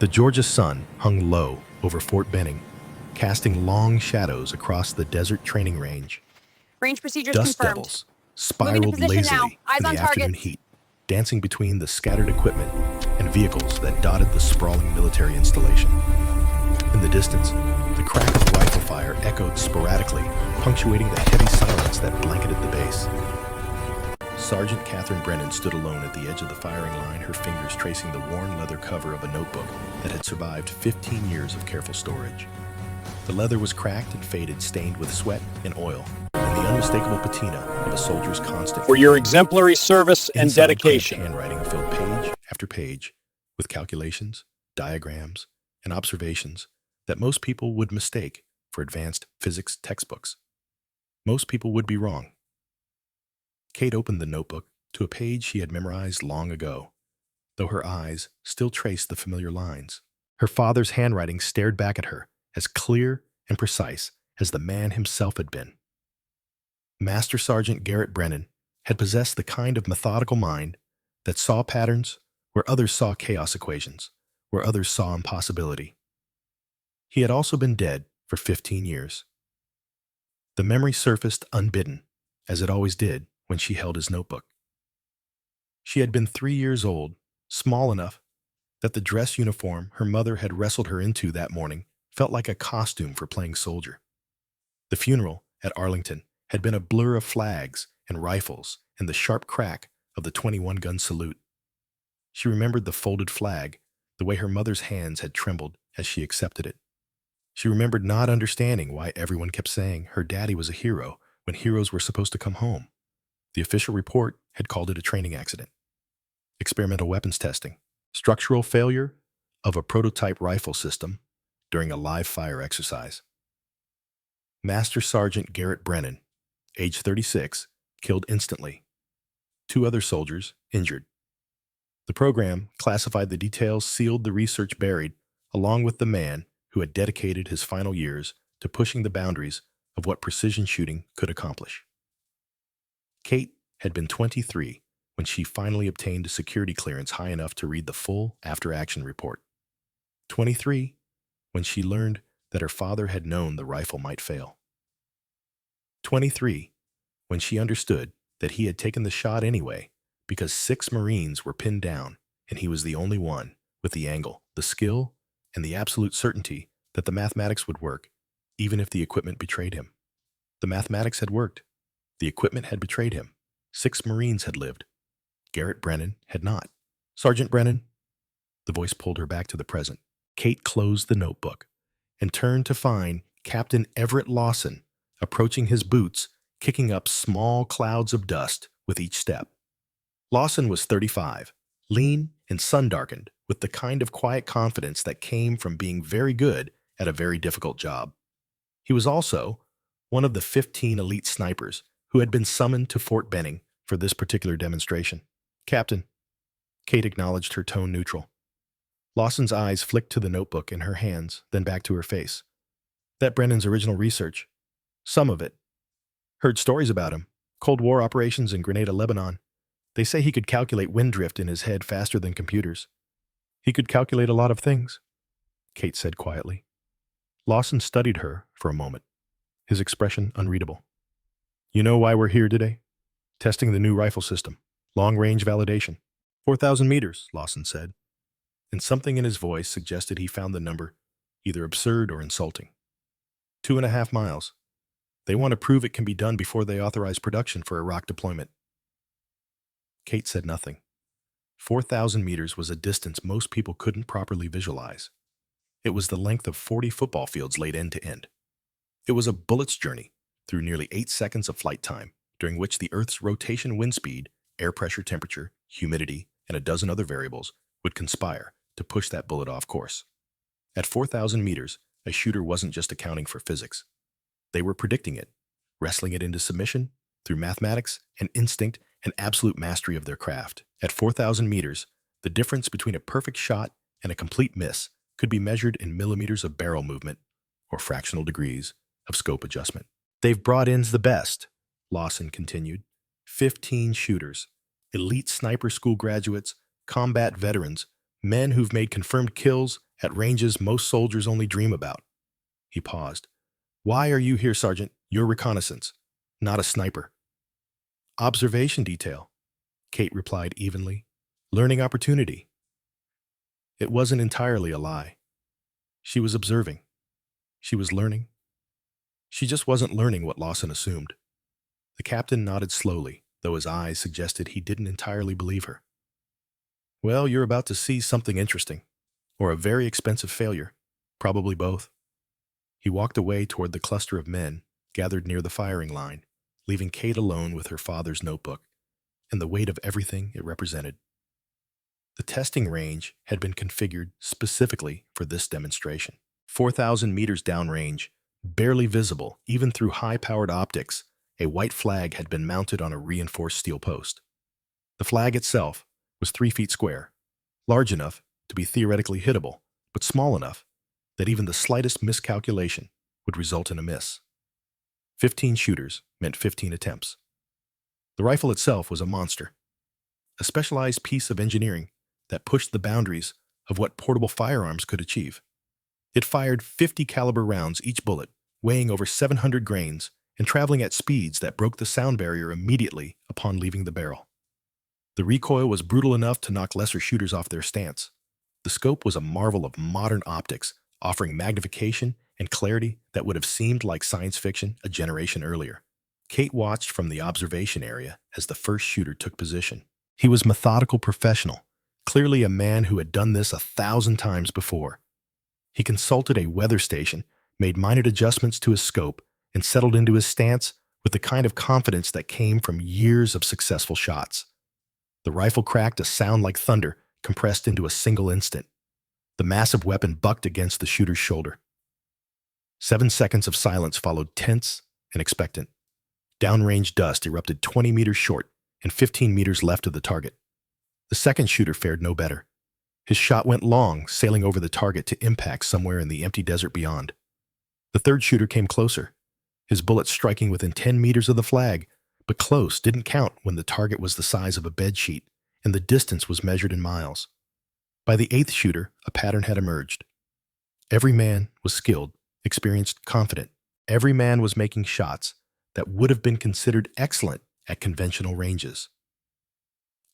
The Georgia sun hung low over Fort Benning, casting long shadows across the desert training range. Range procedures Dust confirmed. devils Moving to spiraled position now. lazily Eyes in on the target. afternoon heat, dancing between the scattered equipment and vehicles that dotted the sprawling military installation. In the distance, the crack of rifle fire echoed sporadically, punctuating the heavy silence that blanketed the base. Sergeant Catherine Brennan stood alone at the edge of the firing line, her fingers tracing the worn leather cover of a notebook that had survived 15 years of careful storage. The leather was cracked and faded, stained with sweat and oil, and the unmistakable patina of a soldier's constant for your exemplary service and inside dedication. cramped handwriting filled page after page with calculations, diagrams, and observations that most people would mistake for advanced physics textbooks. Most people would be wrong. Kate opened the notebook to a page she had memorized long ago, though her eyes still traced the familiar lines. Her father's handwriting stared back at her, as clear and precise as the man himself had been. Master Sergeant Garrett Brennan had possessed the kind of methodical mind that saw patterns where others saw chaos equations, where others saw impossibility. He had also been dead for 15 years. The memory surfaced unbidden, as it always did when she held his notebook. She had been 3 years old, small enough that the dress uniform her mother had wrestled her into that morning felt like a costume for playing soldier. The funeral at Arlington had been a blur of flags and rifles and the sharp crack of the 21-gun salute. She remembered the folded flag, the way her mother's hands had trembled as she accepted it. She remembered not understanding why everyone kept saying her daddy was a hero when heroes were supposed to come home. The official report had called it a training accident. Experimental weapons testing. Structural failure of a prototype rifle system during a live fire exercise. Master Sergeant Garrett Brennan, age 36, killed instantly. 2 other soldiers injured. The program classified the details, sealed the research buried, along with the man who had dedicated his final years to pushing the boundaries of what precision shooting could accomplish. Kate had been 23 when she finally obtained a security clearance high enough to read the full after-action report. 23 when she learned that her father had known the rifle might fail. 23 when she understood that he had taken the shot anyway because 6 Marines were pinned down and he was the only one with the angle, the skill, and the absolute certainty that the mathematics would work even if the equipment betrayed him. The mathematics had worked. The equipment had betrayed him. 6 Marines had lived. Garrett Brennan had not. Sergeant Brennan, the voice pulled her back to the present. Kate closed the notebook and turned to find Captain Everett Lawson approaching his boots, kicking up small clouds of dust with each step. Lawson was 35, lean and sun-darkened, with the kind of quiet confidence that came from being very good at a very difficult job. He was also one of the 15 elite snipers who had been summoned to Fort Benning for this particular demonstration. Captain, Kate acknowledged, her tone neutral. Lawson's eyes flicked to the notebook in her hands, then back to her face. That Brennan's original research. Some of it. Heard stories about him. Cold War operations in Grenada, Lebanon. They say he could calculate wind drift in his head faster than computers. He could calculate a lot of things, Kate said quietly. Lawson studied her for a moment, his expression unreadable. You know why we're here today? Testing the new rifle system. Long-range validation. 4,000 meters, Lawson said. And something in his voice suggested he found the number either absurd or insulting. 2.5 miles. They want to prove it can be done before they authorize production for Iraq deployment. Kate said nothing. 4,000 meters was a distance most people couldn't properly visualize. It was the length of 40 football fields laid end to end. It was a bullet's journey through nearly 8 seconds of flight time, during which the Earth's rotation wind speed, air pressure, temperature, humidity, and a dozen other variables would conspire to push that bullet off course. At 4,000 meters, a shooter wasn't just accounting for physics. They were predicting it, wrestling it into submission through mathematics and instinct and absolute mastery of their craft. At 4,000 meters, the difference between a perfect shot and a complete miss could be measured in millimeters of barrel movement or fractional degrees of scope adjustment. They've brought in the best, Lawson continued. 15 shooters, elite sniper school graduates, combat veterans, men who've made confirmed kills at ranges most soldiers only dream about. He paused. Why are you here, Sergeant? You're reconnaissance, not a sniper. Observation detail, Kate replied evenly. Learning opportunity. It wasn't entirely a lie. She was observing. She was learning. She just wasn't learning what Lawson assumed. The captain nodded slowly, though his eyes suggested he didn't entirely believe her. Well, you're about to see something interesting. Or a very expensive failure. Probably both. He walked away toward the cluster of men gathered near the firing line, leaving Kate alone with her father's notebook and the weight of everything it represented. The testing range had been configured specifically for this demonstration. 4,000 meters downrange, barely visible even through high-powered optics, a white flag had been mounted on a reinforced steel post. The flag itself was 3 feet square, large enough to be theoretically hittable, but small enough that even the slightest miscalculation would result in a miss. 15 shooters meant 15 attempts. The rifle itself was a monster, a specialized piece of engineering that pushed the boundaries of what portable firearms could achieve. It fired 50 caliber rounds each bullet, weighing over 700 grains and traveling at speeds that broke the sound barrier immediately upon leaving the barrel. The recoil was brutal enough to knock lesser shooters off their stance. The scope was a marvel of modern optics, offering magnification and clarity that would have seemed like science fiction a generation earlier. Kate watched from the observation area as the first shooter took position. He was methodical professional, clearly a man who had done this 1,000 times before. He consulted a weather station, made minor adjustments to his scope, and settled into his stance with the kind of confidence that came from years of successful shots. The rifle cracked a sound like thunder, compressed into a single instant. The massive weapon bucked against the shooter's shoulder. 7 seconds of silence followed, tense and expectant. Downrange dust erupted 20 meters short and 15 meters left of the target. The second shooter fared no better. His shot went long, sailing over the target to impact somewhere in the empty desert beyond. The third shooter came closer, his bullet striking within 10 meters of the flag, but close didn't count when the target was the size of a bedsheet and the distance was measured in miles. By the 8th shooter, a pattern had emerged. Every man was skilled, experienced, confident. Every man was making shots that would have been considered excellent at conventional ranges.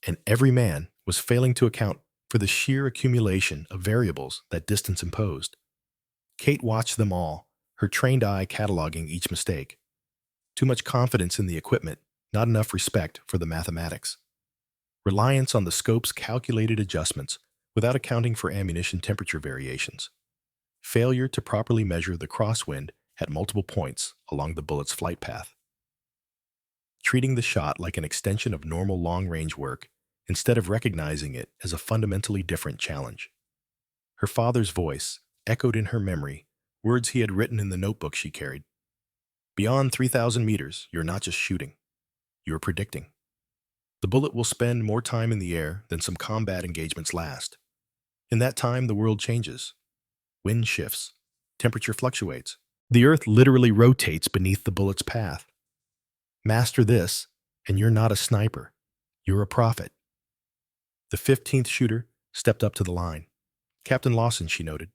And every man was failing to account for the sheer accumulation of variables that distance imposed. Kate watched them all, her trained eye cataloging each mistake. Too much confidence in the equipment, not enough respect for the mathematics. Reliance on the scope's calculated adjustments without accounting for ammunition temperature variations. Failure to properly measure the crosswind at multiple points along the bullet's flight path. Treating the shot like an extension of normal long-range work instead of recognizing it as a fundamentally different challenge. Her father's voice echoed in her memory, words he had written in the notebook she carried. Beyond 3,000 meters, you're not just shooting. You're predicting. The bullet will spend more time in the air than some combat engagements last. In that time, the world changes. Wind shifts. Temperature fluctuates. The earth literally rotates beneath the bullet's path. Master this, and you're not a sniper. You're a prophet. The 15th shooter stepped up to the line. Captain Lawson, she noted.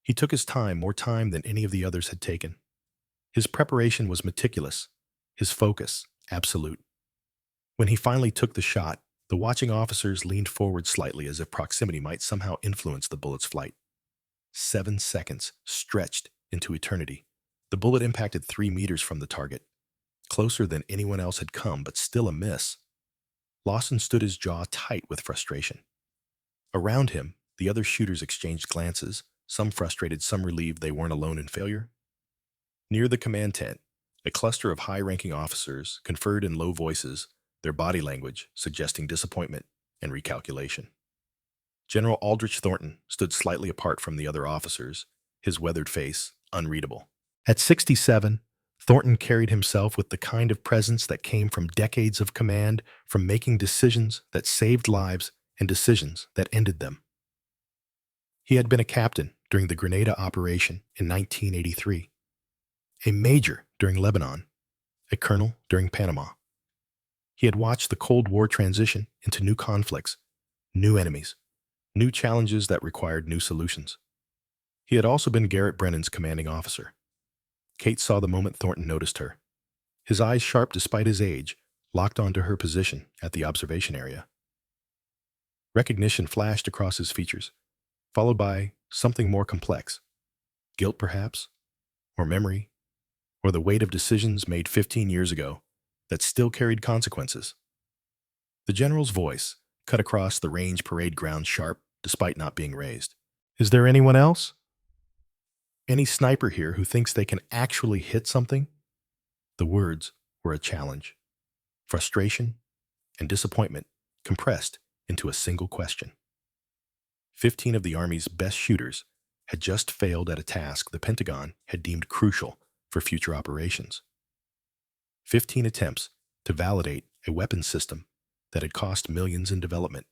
He took his time, more time than any of the others had taken. His preparation was meticulous, his focus absolute. When he finally took the shot, the watching officers leaned forward slightly as if proximity might somehow influence the bullet's flight. 7 seconds stretched into eternity. The bullet impacted 3 meters from the target, closer than anyone else had come, but still a miss. Lawson stood his jaw tight with frustration. Around him, the other shooters exchanged glances, some frustrated, some relieved they weren't alone in failure. Near the command tent, a cluster of high-ranking officers conferred in low voices, their body language suggesting disappointment and recalculation. General Aldrich Thornton stood slightly apart from the other officers, his weathered face unreadable. At 67, Thornton carried himself with the kind of presence that came from decades of command, from making decisions that saved lives and decisions that ended them. He had been a captain during the Grenada operation in 1983, a major during Lebanon, a colonel during Panama. He had watched the Cold War transition into new conflicts, new enemies, new challenges that required new solutions. He had also been Garrett Brennan's commanding officer. Kate saw the moment Thornton noticed her. His eyes, sharp despite his age, locked onto her position at the observation area. Recognition flashed across his features, followed by something more complex. Guilt, perhaps, or memory, or the weight of decisions made 15 years ago that still carried consequences. The general's voice cut across the range parade ground sharp despite not being raised. Is there anyone else? Any sniper here who thinks they can actually hit something? The words were a challenge. Frustration and disappointment compressed into a single question. 15 of the Army's best shooters had just failed at a task the Pentagon had deemed crucial for future operations. 15 attempts to validate a weapons system that had cost millions in development.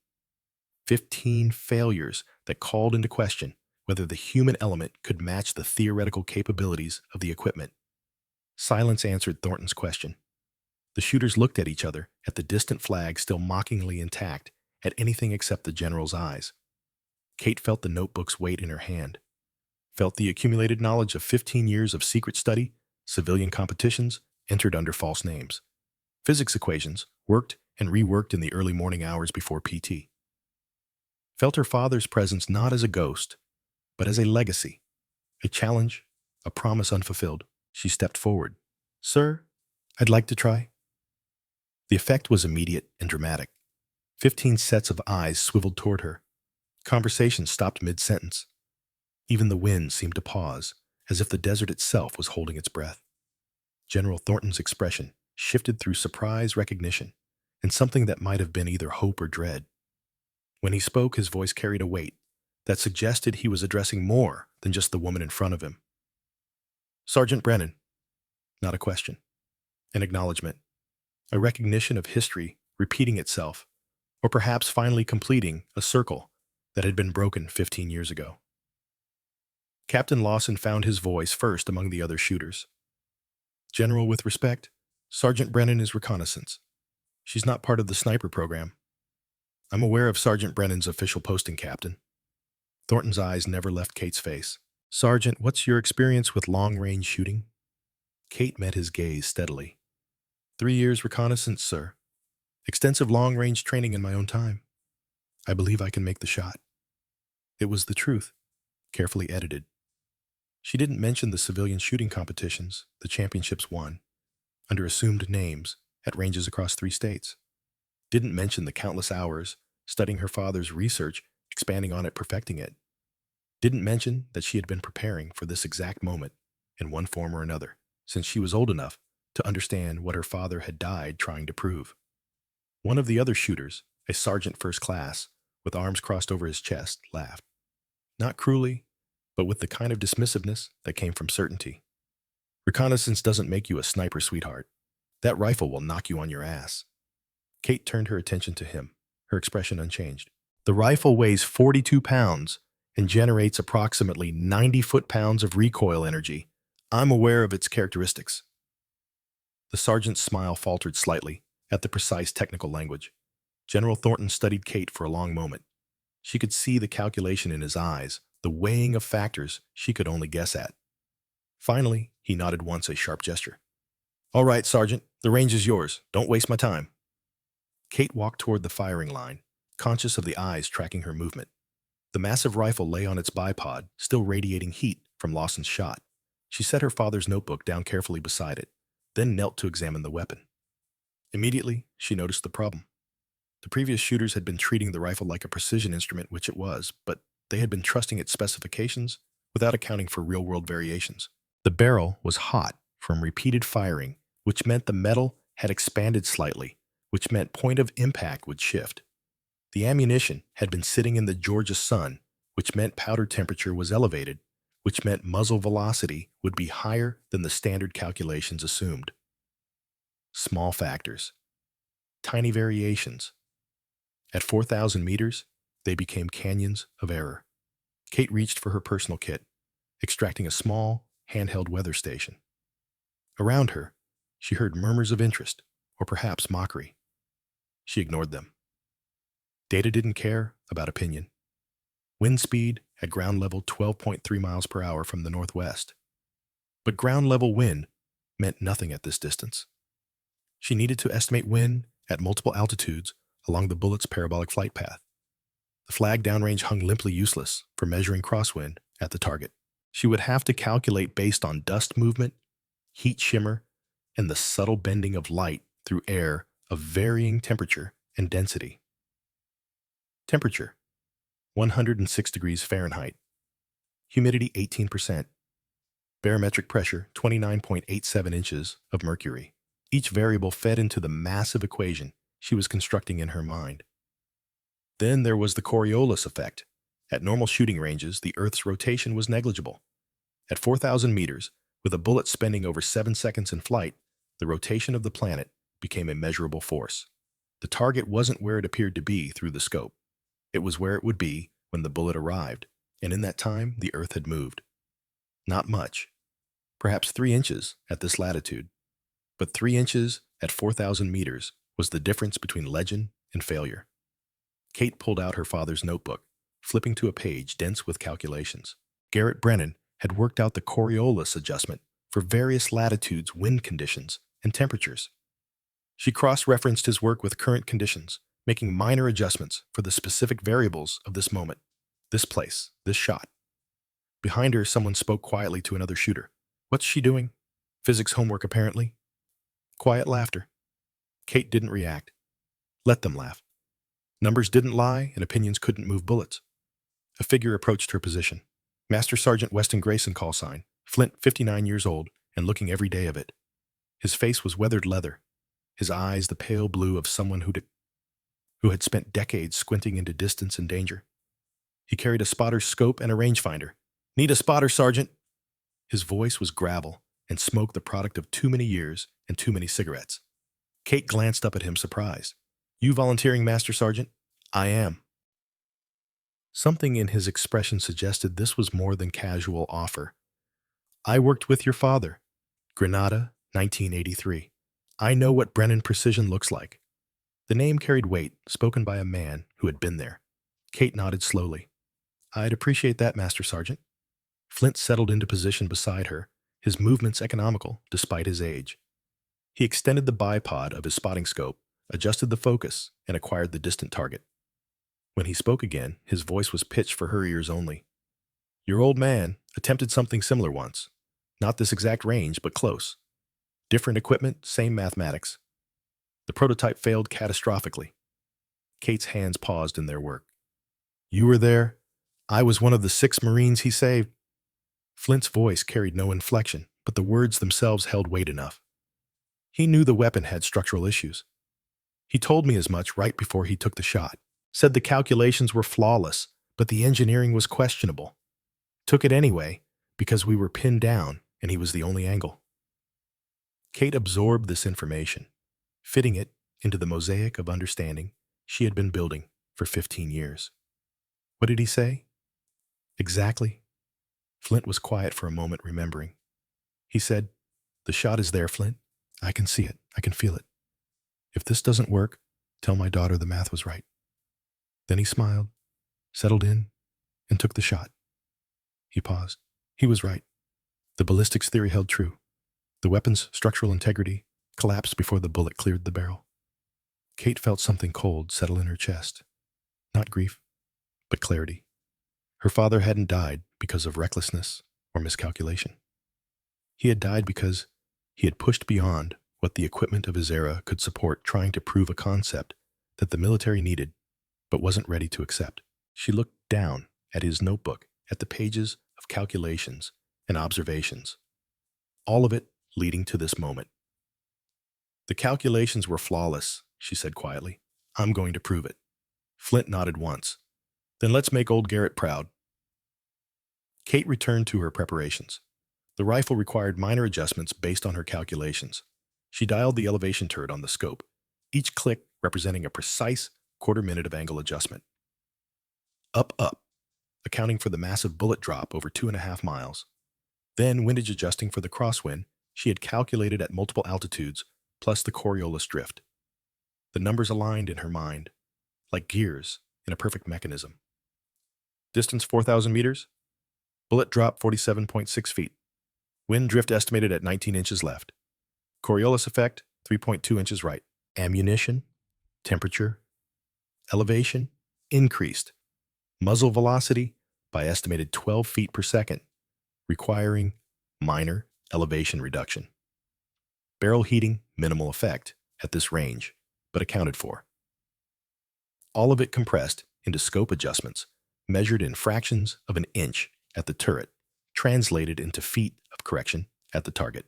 15 failures that called into question whether the human element could match the theoretical capabilities of the equipment. Silence answered Thornton's question. The shooters looked at each other, at the distant flag still mockingly intact, at anything except the general's eyes. Kate felt the notebook's weight in her hand, felt the accumulated knowledge of 15 years of secret study, civilian competitions, entered under false names. Physics equations, worked and reworked in the early morning hours before PT. Felt her father's presence not as a ghost, but as a legacy, a challenge, a promise unfulfilled. She stepped forward. Sir, I'd like to try. The effect was immediate and dramatic. 15 sets of eyes swiveled toward her. Conversation stopped mid-sentence. Even the wind seemed to pause, as if the desert itself was holding its breath. General Thornton's expression shifted through surprise, recognition, and something that might have been either hope or dread. When he spoke, his voice carried a weight that suggested he was addressing more than just the woman in front of him. Sergeant Brennan. Not a question. An acknowledgement. A recognition of history repeating itself, or perhaps finally completing a circle that had been broken 15 years ago. Captain Lawson found his voice first among the other shooters. General, with respect, Sergeant Brennan is reconnaissance. She's not part of the sniper program. I'm aware of Sergeant Brennan's official posting, Captain. Thornton's eyes never left Kate's face. Sergeant, what's your experience with long-range shooting? Kate met his gaze steadily. 3 years reconnaissance, sir. Extensive long-range training in my own time. I believe I can make the shot. It was the truth, carefully edited. She didn't mention the civilian shooting competitions the championships won, under assumed names, at ranges across 3 states. Didn't mention the countless hours studying her father's research, expanding on it, perfecting it. Didn't mention that she had been preparing for this exact moment in one form or another since she was old enough to understand what her father had died trying to prove. One of the other shooters, a sergeant first class, with arms crossed over his chest, laughed. Not cruelly, but with the kind of dismissiveness that came from certainty. Reconnaissance doesn't make you a sniper, sweetheart. That rifle will knock you on your ass. Kate turned her attention to him, her expression unchanged. The rifle weighs 42 pounds and generates approximately 90 foot-pounds of recoil energy. I'm aware of its characteristics. The sergeant's smile faltered slightly at the precise technical language. General Thornton studied Kate for a long moment. She could see the calculation in his eyes, the weighing of factors she could only guess at. Finally, he nodded once, a sharp gesture. All right, Sergeant, the range is yours. Don't waste my time. Kate walked toward the firing line, conscious of the eyes tracking her movement. The massive rifle lay on its bipod, still radiating heat from Lawson's shot. She set her father's notebook down carefully beside it, then knelt to examine the weapon. Immediately, she noticed the problem. The previous shooters had been treating the rifle like a precision instrument, which it was, but they had been trusting its specifications without accounting for real-world variations. The barrel was hot from repeated firing, which meant the metal had expanded slightly, which meant point of impact would shift. The ammunition had been sitting in the Georgia sun, which meant powder temperature was elevated, which meant muzzle velocity would be higher than the standard calculations assumed. Small factors. Tiny variations. At 4,000 meters, they became canyons of error. Kate reached for her personal kit, extracting a small, handheld weather station. Around her, she heard murmurs of interest, or perhaps mockery. She ignored them. Data didn't care about opinion. Wind speed at ground level 12.3 miles per hour from the northwest. But ground level wind meant nothing at this distance. She needed to estimate wind at multiple altitudes along the bullet's parabolic flight path. The flag downrange hung limply useless for measuring crosswind at the target. She would have to calculate based on dust movement, heat shimmer, and the subtle bending of light through air of varying temperature and density. Temperature, 106 degrees Fahrenheit. Humidity, 18%. Barometric pressure, 29.87 inches of mercury. Each variable fed into the massive equation she was constructing in her mind. Then there was the Coriolis effect. At normal shooting ranges, the Earth's rotation was negligible. At 4,000 meters, with a bullet spending over 7 seconds in flight, the rotation of the planet became a measurable force. The target wasn't where it appeared to be through the scope. It was where it would be when the bullet arrived, and in that time, the Earth had moved. Not much. Perhaps 3 inches at this latitude. But 3 inches at 4,000 meters was the difference between legend and failure. Kate pulled out her father's notebook, flipping to a page dense with calculations. Garrett Brennan had worked out the Coriolis adjustment for various latitudes, wind conditions, and temperatures. She cross-referenced his work with current conditions, making minor adjustments for the specific variables of this moment, this place, this shot. Behind her, someone spoke quietly to another shooter. "What's she doing?" "Physics homework, apparently." Quiet laughter. Kate didn't react. Let them laugh. Numbers didn't lie, and opinions couldn't move bullets. A figure approached her position. Master Sergeant Weston Grayson call sign, Flint, 59 years old, and looking every day of it. His face was weathered leather, his eyes the pale blue of someone who had spent decades squinting into distance and danger. He carried a spotter's scope and a rangefinder. "Need a spotter, Sergeant." His voice was gravel and smoke, the product of too many years and too many cigarettes. Kate glanced up at him, surprised. "You volunteering, Master Sergeant?" "I am." Something in his expression suggested this was more than casual offer. "I worked with your father. Grenada, 1983. I know what Brennan Precision looks like." The name carried weight, spoken by a man who had been there. Kate nodded slowly. "I'd appreciate that, Master Sergeant." Flint settled into position beside her, his movements economical despite his age. He extended the bipod of his spotting scope, adjusted the focus, and acquired the distant target. When he spoke again, his voice was pitched for her ears only. "Your old man attempted something similar once. Not this exact range, but close. Different equipment, same mathematics. The prototype failed catastrophically." Kate's hands paused in their work. "You were there. I was one of the 6 Marines he saved." Flint's voice carried no inflection, but the words themselves held weight enough. He knew the weapon had structural issues. He told me as much right before he took the shot. Said the calculations were flawless, but the engineering was questionable. Took it anyway, because we were pinned down and he was the only angle. Kate absorbed this information, fitting it into the mosaic of understanding she had been building for 15 years. What did he say? Exactly. Flint was quiet for a moment, remembering. He said, "The shot is there, Flint. I can see it. I can feel it. If this doesn't work, tell my daughter the math was right." Then he smiled, settled in, and took the shot. He paused. He was right. The ballistics theory held true. The weapon's structural integrity collapsed before the bullet cleared the barrel. Kate felt something cold settle in her chest. Not grief, but clarity. Her father hadn't died because of recklessness or miscalculation. He had died because he had pushed beyond what the equipment of his era could support, trying to prove a concept that the military needed but wasn't ready to accept. She looked down at his notebook, at the pages of calculations and observations, all of it leading to this moment. "The calculations were flawless," she said quietly. "I'm going to prove it." Flint nodded once. "Then let's make old Garrett proud." Kate returned to her preparations. The rifle required minor adjustments based on her calculations. She dialed the elevation turret on the scope, each click representing a precise quarter-minute of angle adjustment. Up, up, accounting for the massive bullet drop over 2.5 miles. Then windage adjusting for the crosswind she had calculated at multiple altitudes, plus the Coriolis drift. The numbers aligned in her mind, like gears in a perfect mechanism. Distance 4,000 meters. Bullet drop 47.6 feet. Wind drift estimated at 19 inches left. Coriolis effect 3.2 inches right. Ammunition, temperature, elevation increased. Muzzle velocity by estimated 12 feet per second, requiring minor elevation reduction. Barrel heating minimal effect at this range, but accounted for. All of it compressed into scope adjustments, measured in fractions of an inch at the turret, translated into feet of correction at the target.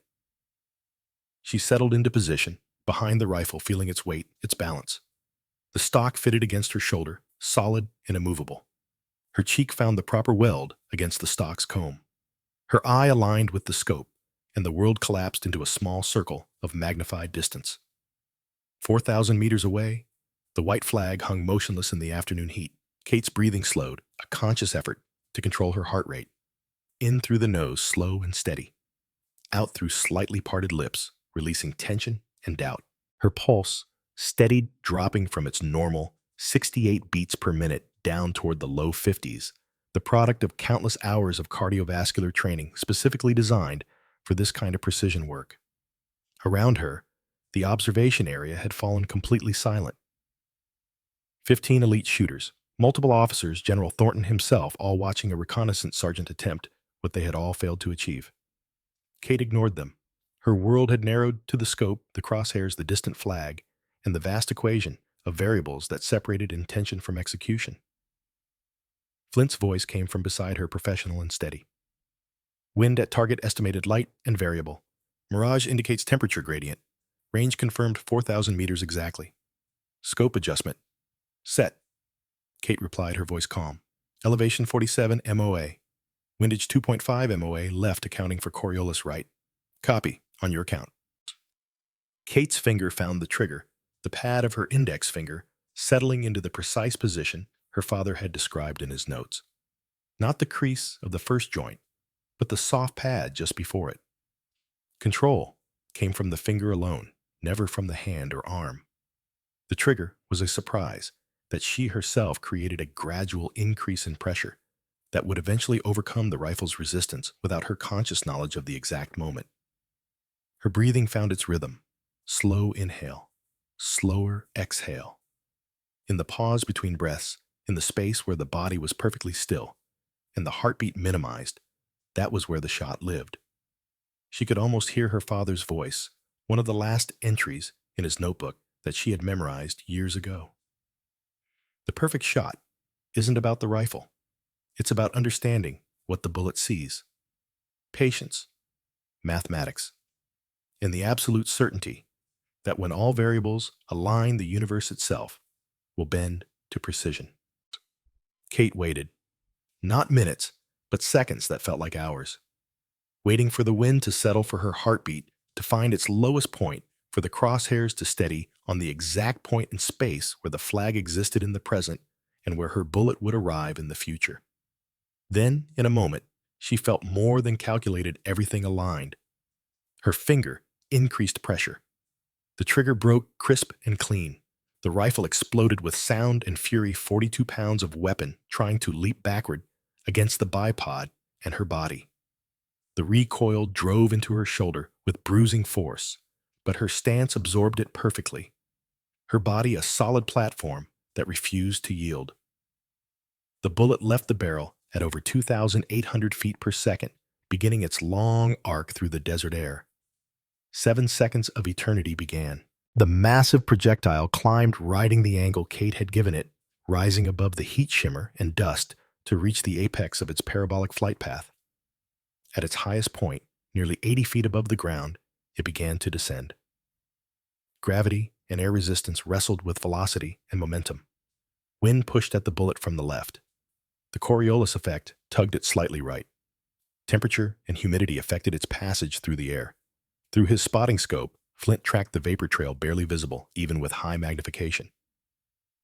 She settled into position, behind the rifle, feeling its weight, its balance. The stock fitted against her shoulder, solid and immovable. Her cheek found the proper weld against the stock's comb. Her eye aligned with the scope, and the world collapsed into a small circle of magnified distance. 4,000 meters away, the white flag hung motionless in the afternoon heat. Kate's breathing slowed, a conscious effort to control her heart rate. In through the nose, slow and steady. Out through slightly parted lips, releasing tension and doubt. Her pulse steadied, dropping from its normal 68 beats per minute down toward the low 50s, the product of countless hours of cardiovascular training specifically designed for this kind of precision work. Around her, the observation area had fallen completely silent. 15 elite shooters, multiple officers, General Thornton himself, all watching a reconnaissance sergeant attempt what they had all failed to achieve. Kate ignored them. Her world had narrowed to the scope, the crosshairs, the distant flag, and the vast equation of variables that separated intention from execution. Flint's voice came from beside her, professional and steady. Wind at target estimated light and variable. Mirage indicates temperature gradient. Range confirmed 4,000 meters exactly. Scope adjustment. Set. Kate replied, her voice calm. Elevation 47 MOA. Windage 2.5 MOA left, accounting for Coriolis right. Copy, on your account. Kate's finger found the trigger, the pad of her index finger settling into the precise position her father had described in his notes. Not the crease of the first joint, but the soft pad just before it. Control came from the finger alone, never from the hand or arm. The trigger was a surprise that she herself created a gradual increase in pressure that would eventually overcome the rifle's resistance without her conscious knowledge of the exact moment. Her breathing found its rhythm. Slow inhale, slower exhale. In the pause between breaths, in the space where the body was perfectly still and the heartbeat minimized, that was where the shot lived. She could almost hear her father's voice, one of the last entries in his notebook that she had memorized years ago. The perfect shot isn't about the rifle. It's about understanding what the bullet sees. Patience, mathematics, and the absolute certainty that when all variables align, the universe itself will bend to precision. Kate waited. Not minutes, but seconds that felt like hours. Waiting for the wind to settle, for her heartbeat to find its lowest point, for the crosshairs to steady on the exact point in space where the flag existed in the present and where her bullet would arrive in the future. Then, in a moment, she felt more than calculated, everything aligned. Her finger increased pressure. The trigger broke crisp and clean. The rifle exploded with sound and fury, 42 pounds of weapon trying to leap backward against the bipod and her body. The recoil drove into her shoulder with bruising force, but her stance absorbed it perfectly. Her body a solid platform that refused to yield. The bullet left the barrel at over 2,800 feet per second, beginning its long arc through the desert air. 7 seconds of eternity began. The massive projectile climbed, riding the angle Kate had given it, rising above the heat shimmer and dust to reach the apex of its parabolic flight path. At its highest point, nearly 80 feet above the ground, it began to descend. Gravity and air resistance wrestled with velocity and momentum. Wind pushed at the bullet from the left. The Coriolis effect tugged it slightly right. Temperature and humidity affected its passage through the air. Through his spotting scope, Flint tracked the vapor trail, barely visible, even with high magnification.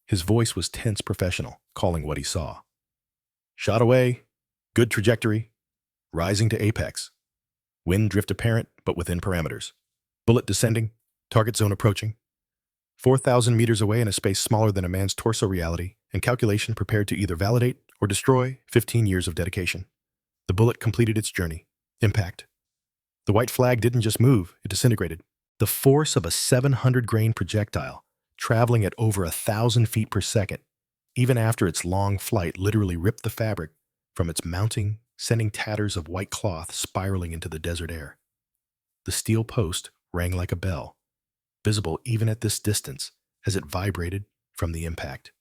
His voice was tense, professional, calling what he saw. Shot away. Good trajectory. Rising to apex. Wind drift apparent, but within parameters. Bullet descending. Target zone approaching. 4,000 meters away in a space smaller than a man's torso. Reality and calculation prepared to either validate or destroy, 15 years of dedication. The bullet completed its journey. Impact. The white flag didn't just move, it disintegrated. The force of a 700-grain projectile, traveling at over 1,000 feet per second, even after its long flight, literally ripped the fabric from its mounting, sending tatters of white cloth spiraling into the desert air. The steel post rang like a bell, visible even at this distance as it vibrated from the impact.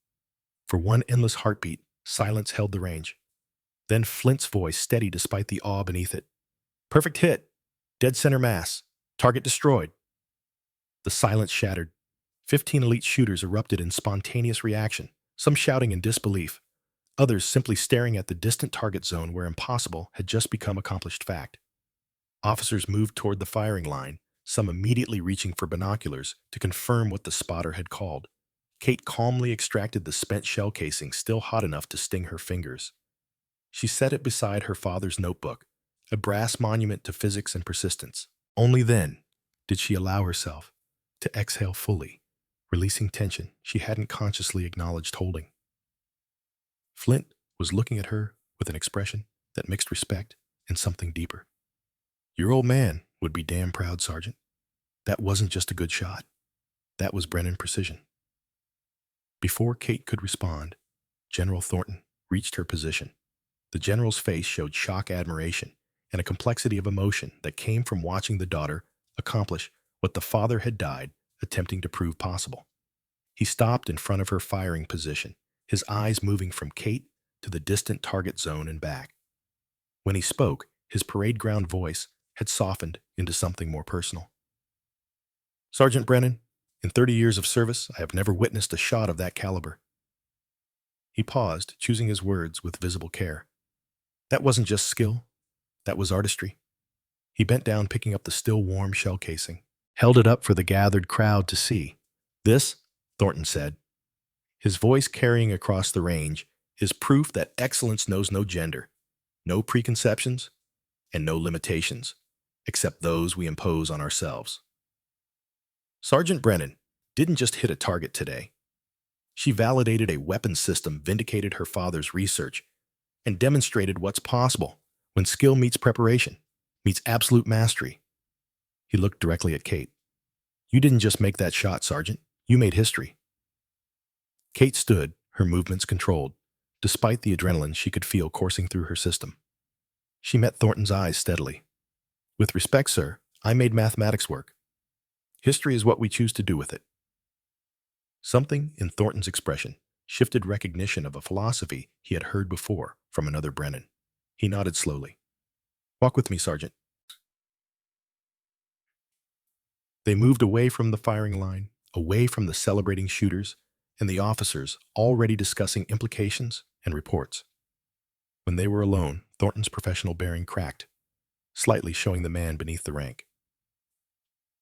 For one endless heartbeat, silence held the range. Then Flint's voice steady despite the awe beneath it. Perfect hit. Dead center mass. Target destroyed. The silence shattered. 15 elite shooters erupted in spontaneous reaction, some shouting in disbelief, others simply staring at the distant target zone where impossible had just become accomplished fact. Officers moved toward the firing line, some immediately reaching for binoculars to confirm what the spotter had called. Kate calmly extracted the spent shell casing still hot enough to sting her fingers. She set it beside her father's notebook, a brass monument to physics and persistence. Only then did she allow herself to exhale fully, releasing tension she hadn't consciously acknowledged holding. Flint was looking at her with an expression that mixed respect and something deeper. Your old man would be damn proud, Sergeant. That wasn't just a good shot. That was Brennan precision. Before Kate could respond, General Thornton reached her position. The general's face showed shock admiration and a complexity of emotion that came from watching the daughter accomplish what the father had died attempting to prove possible. He stopped in front of her firing position, his eyes moving from Kate to the distant target zone and back. When he spoke, his parade ground voice had softened into something more personal. Sergeant Brennan, in 30 years of service, I have never witnessed a shot of that caliber. He paused, choosing his words with visible care. That wasn't just skill, that was artistry. He bent down, picking up the still warm shell casing, held it up for the gathered crowd to see. This, Thornton said, his voice carrying across the range, is proof that excellence knows no gender, no preconceptions, and no limitations, except those we impose on ourselves. Sergeant Brennan didn't just hit a target today. She validated a weapons system, vindicated her father's research, and demonstrated what's possible when skill meets preparation, meets absolute mastery. He looked directly at Kate. You didn't just make that shot, Sergeant. You made history. Kate stood, her movements controlled, despite the adrenaline she could feel coursing through her system. She met Thornton's eyes steadily. With respect, sir, I made mathematics work. History is what we choose to do with it. Something in Thornton's expression shifted recognition of a philosophy he had heard before from another Brennan. He nodded slowly. Walk with me, Sergeant. They moved away from the firing line, away from the celebrating shooters and the officers already discussing implications and reports. When they were alone, Thornton's professional bearing cracked, slightly showing the man beneath the rank.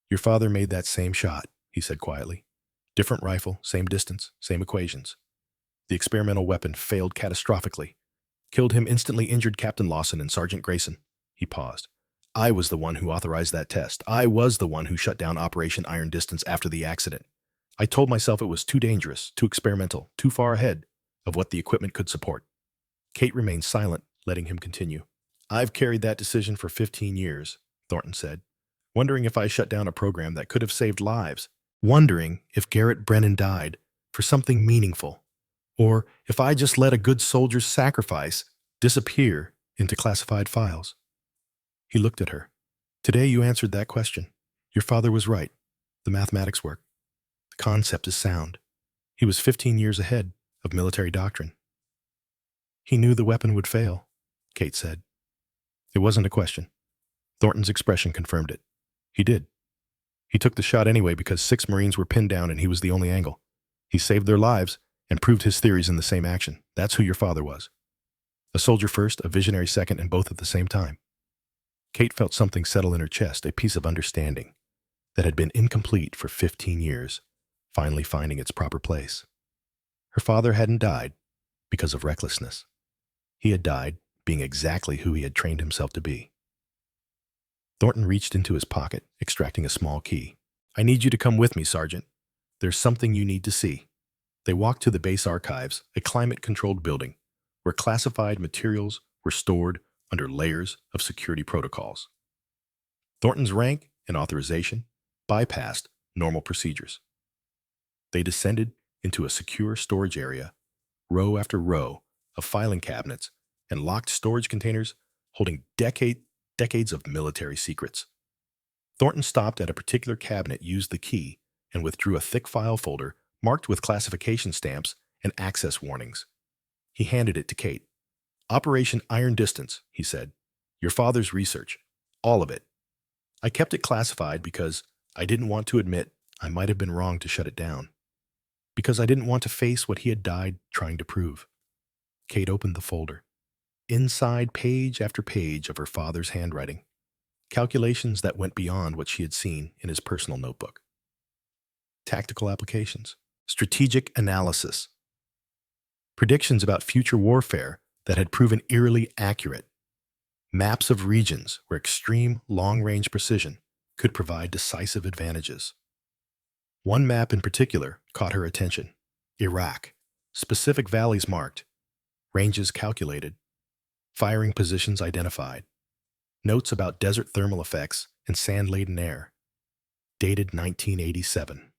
Your father made that same shot, he said quietly. Different rifle, same distance, same equations. The experimental weapon failed catastrophically. Killed him, instantly injured Captain Lawson and Sergeant Grayson. He paused. I was the one who authorized that test. I was the one who shut down Operation Iron Distance after the accident. I told myself it was too dangerous, too experimental, too far ahead of what the equipment could support. Kate remained silent, letting him continue. I've carried that decision for 15 years, Thornton said, wondering if I shut down a program that could have saved lives, wondering if Garrett Brennan died for something meaningful, or if I just let a good soldier's sacrifice disappear into classified files. He looked at her. Today you answered that question. Your father was right. The mathematics work. The concept is sound. He was 15 years ahead of military doctrine. He knew the weapon would fail, Kate said. It wasn't a question. Thornton's expression confirmed it. He did. He took the shot anyway because 6 Marines were pinned down and he was the only angle. He saved their lives and proved his theories in the same action. That's who your father was. A soldier first, a visionary second, and both at the same time. Kate felt something settle in her chest, a piece of understanding that had been incomplete for 15 years, finally finding its proper place. Her father hadn't died because of recklessness. He had died being exactly who he had trained himself to be. Thornton reached into his pocket, extracting a small key. I need you to come with me, Sergeant. There's something you need to see. They walked to the base archives, a climate-controlled building, where classified materials were stored under layers of security protocols. Thornton's rank and authorization bypassed normal procedures. They descended into a secure storage area, row after row of filing cabinets and locked storage containers holding decades of military secrets. Thornton stopped at a particular cabinet, used the key, and withdrew a thick file folder marked with classification stamps and access warnings. He handed it to Kate. "Operation Iron Distance," he said. "Your father's research. All of it. I kept it classified because I didn't want to admit I might have been wrong to shut it down. Because I didn't want to face what he had died trying to prove." Kate opened the folder. Inside, page after page of her father's handwriting. Calculations that went beyond what she had seen in his personal notebook. Tactical applications. Strategic analysis. Predictions about future warfare that had proven eerily accurate. Maps of regions where extreme long-range precision could provide decisive advantages. One map in particular caught her attention. Iraq. Specific valleys marked. Ranges calculated. Firing positions identified. Notes about desert thermal effects and sand-laden air. Dated 1987.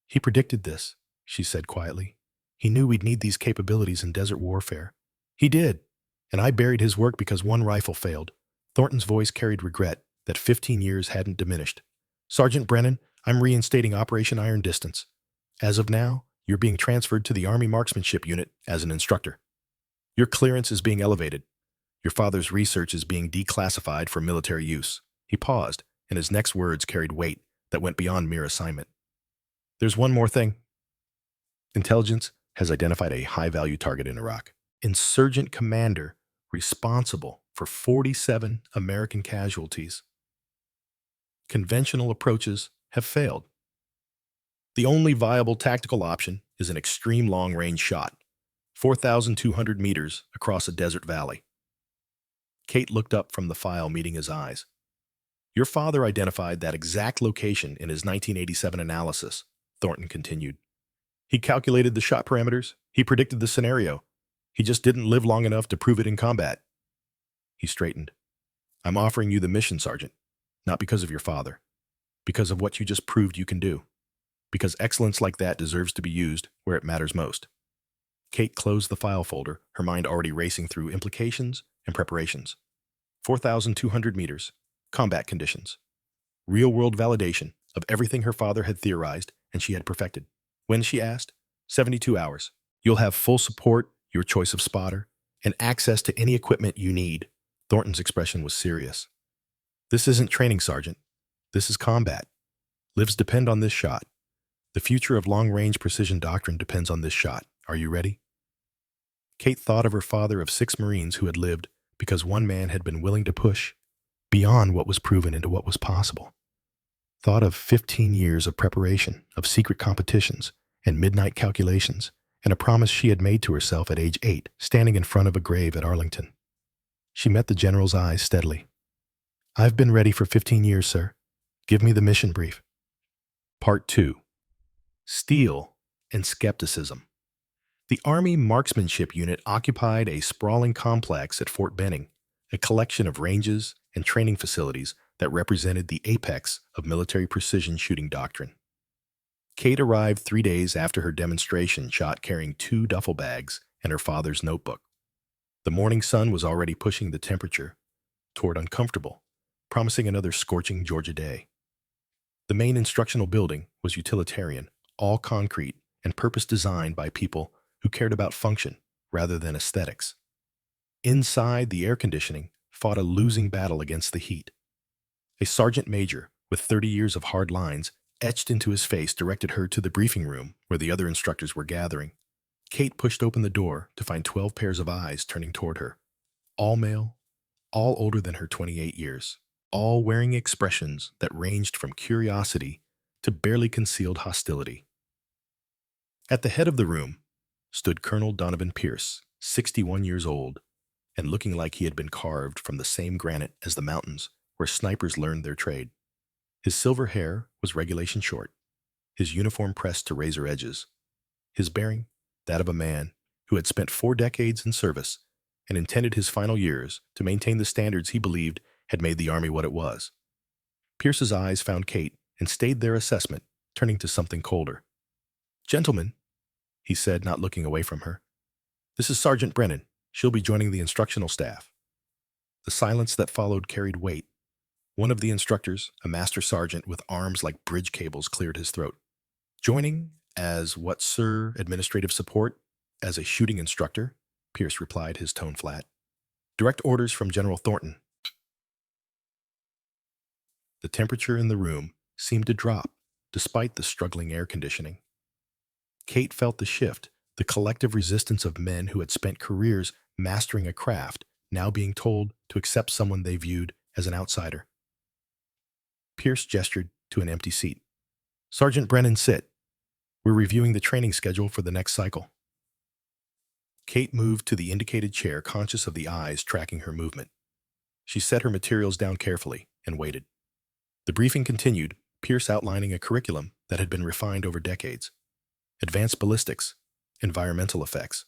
"He predicted this," she said quietly. "He knew we'd need these capabilities in desert warfare. He did, and I buried his work because one rifle failed." Thornton's voice carried regret that 15 years hadn't diminished. "Sergeant Brennan, I'm reinstating Operation Iron Distance. As of now, you're being transferred to the Army Marksmanship Unit as an instructor. Your clearance is being elevated. Your father's research is being declassified for military use." He paused, and his next words carried weight that went beyond mere assignment. "There's one more thing. Intelligence has identified a high-value target in Iraq. Insurgent commander responsible for 47 American casualties. Conventional approaches have failed. The only viable tactical option is an extreme long-range shot, 4,200 meters across a desert valley." Kate looked up from the file, meeting his eyes. "Your father identified that exact location in his 1987 analysis," Thornton continued. "He calculated the shot parameters. He predicted the scenario. He just didn't live long enough to prove it in combat." He straightened. "I'm offering you the mission, Sergeant, not because of your father, because of what you just proved you can do. Because excellence like that deserves to be used where it matters most." Kate closed the file folder, her mind already racing through implications and preparations. 4,200 meters, combat conditions, real-world validation of everything her father had theorized and she had perfected. "When?" she asked. 72 hours. You'll have full support, your choice of spotter, and access to any equipment you need." Thornton's expression was serious. "This isn't training, Sergeant. This is combat. Lives depend on this shot. The future of long-range precision doctrine depends on this shot. Are you ready?" Kate thought of her father of 6 Marines who had lived because one man had been willing to push beyond what was proven into what was possible. Thought of 15 years of preparation, of secret competitions and midnight calculations, and a promise she had made to herself at age 8, standing in front of a grave at Arlington. She met the general's eyes steadily. "I've been ready for 15 years, sir. Give me the mission brief." Part 2. Steel and Skepticism. The Army Marksmanship Unit occupied a sprawling complex at Fort Benning, a collection of ranges and training facilities that represented the apex of military precision shooting doctrine. Kate arrived 3 days after her demonstration shot, carrying 2 duffel bags and her father's notebook. The morning sun was already pushing the temperature toward uncomfortable, promising another scorching Georgia day. The main instructional building was utilitarian, all concrete, and purpose-designed by people who cared about function rather than aesthetics. Inside, the air conditioning fought a losing battle against the heat. A sergeant major with 30 years of hard lines etched into his face directed her to the briefing room where the other instructors were gathering. Kate pushed open the door to find 12 pairs of eyes turning toward her. All male, all older than her 28 years, all wearing expressions that ranged from curiosity to barely concealed hostility. At the head of the room stood Colonel Donovan Pierce, 61 years old, and looking like he had been carved from the same granite as the mountains where snipers learned their trade. His silver hair was regulation short, his uniform pressed to razor edges, his bearing that of a man who had spent 4 decades in service and intended his final years to maintain the standards he believed had made the Army what it was. Pierce's eyes found Kate and stayed their assessment, turning to something colder. "Gentlemen," he said, not looking away from her, "this is Sergeant Brennan. She'll be joining the instructional staff." The silence that followed carried weight. One of the instructors, a master sergeant with arms like bridge cables, cleared his throat. "Joining as what, sir? Administrative support? As a shooting instructor?" Pierce replied, his tone flat. "Direct orders from General Thornton." The temperature in the room seemed to drop, despite the struggling air conditioning. Kate felt the shift, the collective resistance of men who had spent careers mastering a craft, now being told to accept someone they viewed as an outsider. Pierce gestured to an empty seat. "Sergeant Brennan, sit. We're reviewing the training schedule for the next cycle." Kate moved to the indicated chair, conscious of the eyes tracking her movement. She set her materials down carefully and waited. The briefing continued, Pierce outlining a curriculum that had been refined over decades. Advanced ballistics, environmental effects,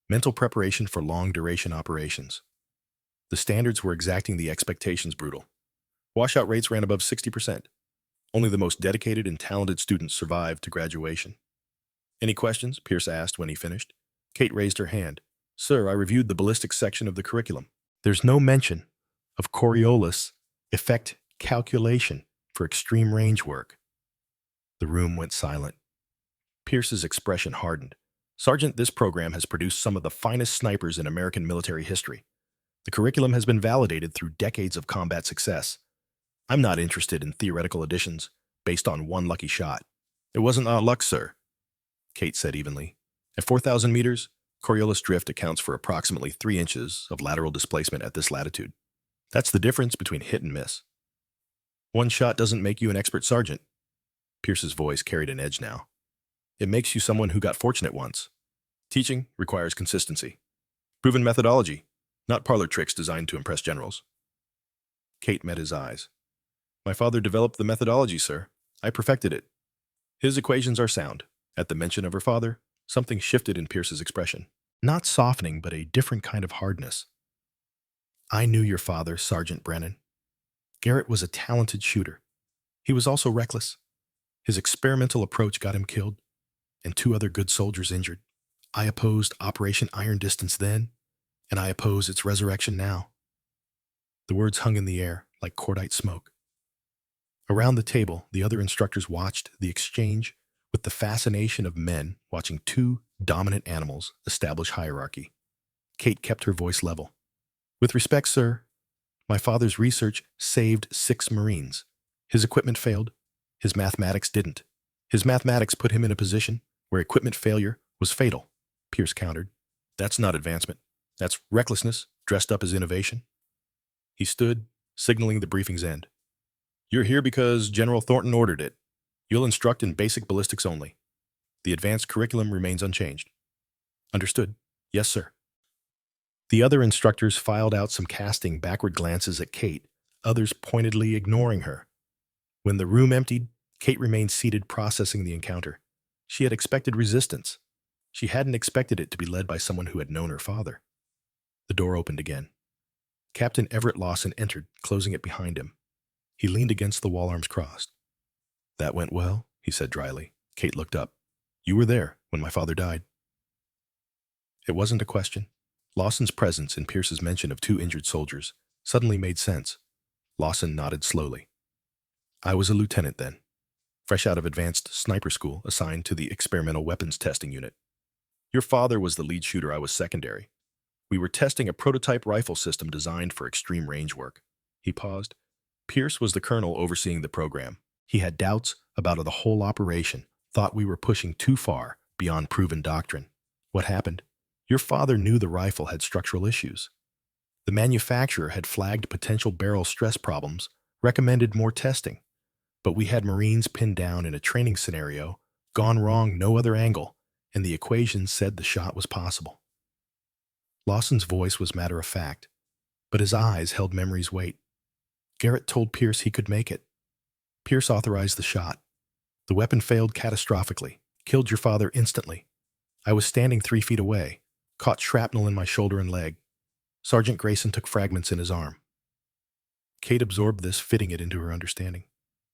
mental preparation for long-duration operations. The standards were exacting, the expectations brutal. Washout rates ran above 60%. Only the most dedicated and talented students survived to graduation. "Any questions?" Pierce asked when he finished. Kate raised her hand. "Sir, I reviewed the ballistics section of the curriculum. There's no mention of Coriolis effect calculation for extreme range work." The room went silent. Pierce's expression hardened. "Sergeant, this program has produced some of the finest snipers in American military history. The curriculum has been validated through decades of combat success. I'm not interested in theoretical additions based on one lucky shot." "It wasn't our luck, sir," Kate said evenly. "At 4,000 meters, Coriolis drift accounts for approximately 3 inches of lateral displacement at this latitude. That's the difference between hit and miss. One shot doesn't make you an expert sergeant." Pierce's voice carried an edge now. "It makes you someone who got fortunate once. Teaching requires consistency. Proven methodology, not parlor tricks designed to impress generals." Kate met his eyes. "My father developed the methodology, sir. I perfected it. His equations are sound." At the mention of her father, something shifted in Pierce's expression. Not softening, but a different kind of hardness. "I knew your father, Sergeant Brennan. Garrett was a talented shooter. He was also reckless. His experimental approach got him killed, and 2 other good soldiers injured. I opposed Operation Iron Distance then, and I oppose its resurrection now." The words hung in the air like cordite smoke. Around the table, the other instructors watched the exchange with the fascination of men watching 2 dominant animals establish hierarchy. Kate kept her voice level. "With respect, sir, my father's research saved 6 Marines. His equipment failed. His mathematics didn't. His mathematics put him in a position where equipment failure was fatal," Pierce countered. "That's not advancement. That's recklessness dressed up as innovation." He stood, signaling the briefing's end. "You're here because General Thornton ordered it. You'll instruct in basic ballistics only. The advanced curriculum remains unchanged." "Understood. Yes, sir." The other instructors filed out, some casting backward glances at Kate, others pointedly ignoring her. When the room emptied, Kate remained seated, processing the encounter. She had expected resistance. She hadn't expected it to be led by someone who had known her father. The door opened again. Captain Everett Lawson entered, closing it behind him. He leaned against the wall, arms crossed. "That went well," he said dryly. Kate looked up. "You were there when my father died." It wasn't a question. Lawson's presence and Pierce's mention of 2 injured soldiers suddenly made sense. Lawson nodded slowly. "I was a lieutenant then, fresh out of advanced sniper school, assigned to the experimental weapons testing unit. Your father was the lead shooter, I was secondary. We were testing a prototype rifle system designed for extreme range work." He paused. Pierce was the colonel overseeing the program. He had doubts about the whole operation, thought we were pushing too far beyond proven doctrine. "What happened?" "Your father knew the rifle had structural issues. The manufacturer had flagged potential barrel stress problems, recommended more testing. But we had Marines pinned down in a training scenario, gone wrong no other angle, and the equations said the shot was possible." Lawson's voice was matter of fact, but his eyes held memory's weight. "Garrett told Pierce he could make it. Pierce authorized the shot. The weapon failed catastrophically, killed your father instantly. I was standing 3 feet away. Caught shrapnel in my shoulder and leg. Sergeant Grayson took fragments in his arm. Kate absorbed this, fitting it into her understanding.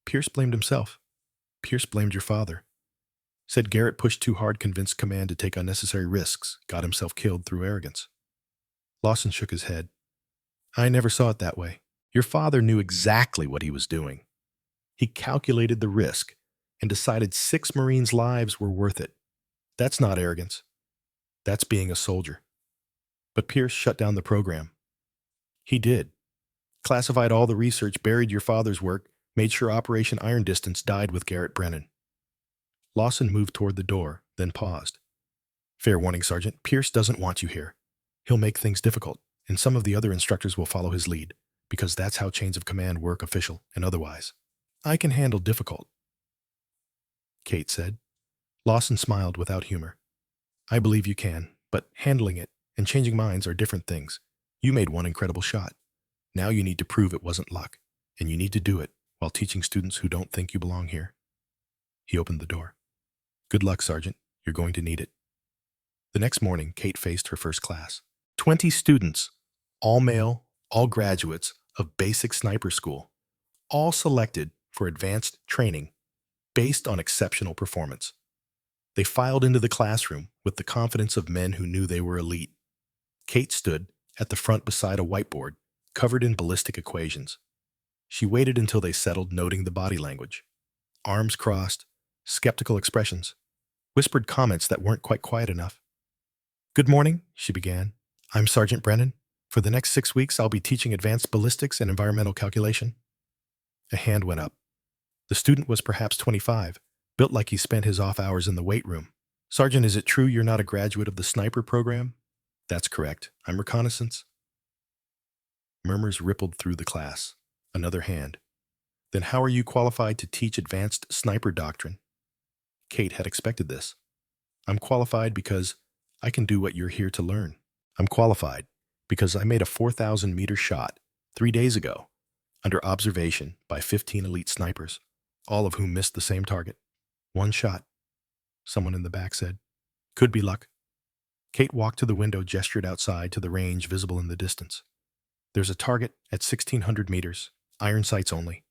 Pierce blamed himself. Pierce blamed your father. Said Garrett pushed too hard, convinced Command to take unnecessary risks, got himself killed through arrogance. Lawson shook his head. I never saw it that way. Your father knew exactly what he was doing. He calculated the risk and decided 6 Marines' lives were worth it. That's not arrogance. That's being a soldier. But Pierce shut down the program. He did. Classified all the research, buried your father's work, made sure Operation Iron Distance died with Garrett Brennan. Lawson moved toward the door, then paused. Fair warning, Sergeant. Pierce doesn't want you here. He'll make things difficult, and some of the other instructors will follow his lead, because that's how chains of command work, official and otherwise. I can handle difficult, Kate said. Lawson smiled without humor. I believe you can, but handling it and changing minds are different things. You made one incredible shot. Now you need to prove it wasn't luck, and you need to do it while teaching students who don't think you belong here. He opened the door. Good luck, Sergeant. You're going to need it. The next morning, Kate faced her first class. 20 students, all male, all graduates of basic sniper school, all selected for advanced training based on exceptional performance. They filed into the classroom with the confidence of men who knew they were elite. Kate stood at the front beside a whiteboard covered in ballistic equations. She waited until they settled, noting the body language. Arms crossed, skeptical expressions, whispered comments that weren't quite quiet enough. Good morning, she began. I'm Sergeant Brennan. For the next 6 weeks, I'll be teaching advanced ballistics and environmental calculation. A hand went up. The student was perhaps 25, built like he spent his off hours in the weight room. Sergeant, is it true you're not a graduate of the sniper program? That's correct. I'm reconnaissance. Murmurs rippled through the class. Another hand. Then how are you qualified to teach advanced sniper doctrine? Kate had expected this. I'm qualified because I can do what you're here to learn. I'm qualified because I made a 4,000-meter shot 3 days ago under observation by 15 elite snipers, all of whom missed the same target. One shot, someone in the back said. Could be luck. Kate walked to the window, gestured outside to the range visible in the distance. There's a target at 1,600 meters, iron sights only.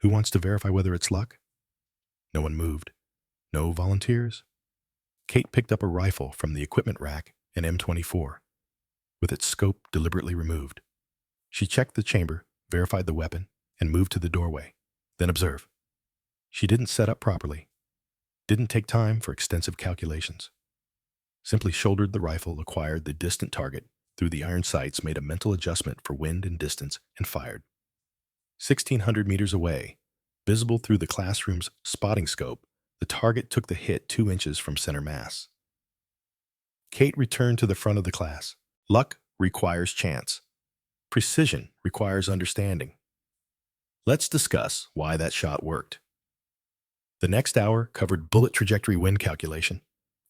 Who wants to verify whether it's luck? No one moved. No volunteers? Kate picked up a rifle from the equipment rack, an M24, with its scope deliberately removed. She checked the chamber, verified the weapon, and moved to the doorway. Then observe. She didn't set up properly. Didn't take time for extensive calculations. Simply shouldered the rifle, acquired the distant target, through the iron sights, made a mental adjustment for wind and distance, and fired. 1,600 meters away, visible through the classroom's spotting scope, the target took the hit 2 inches from center mass. Kate returned to the front of the class. Luck requires chance. Precision requires understanding. Let's discuss why that shot worked. The next hour covered bullet trajectory wind calculation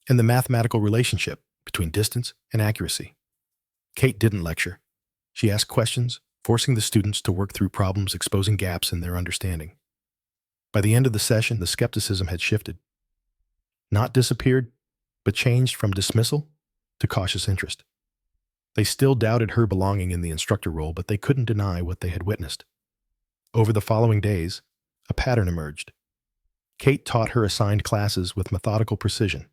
and the mathematical relationship between distance and accuracy. Kate didn't lecture. She asked questions, forcing the students to work through problems, exposing gaps in their understanding. By the end of the session, the skepticism had shifted. Not disappeared, but changed from dismissal to cautious interest. They still doubted her belonging in the instructor role, but they couldn't deny what they had witnessed. Over the following days, a pattern emerged. Kate taught her assigned classes with methodical precision.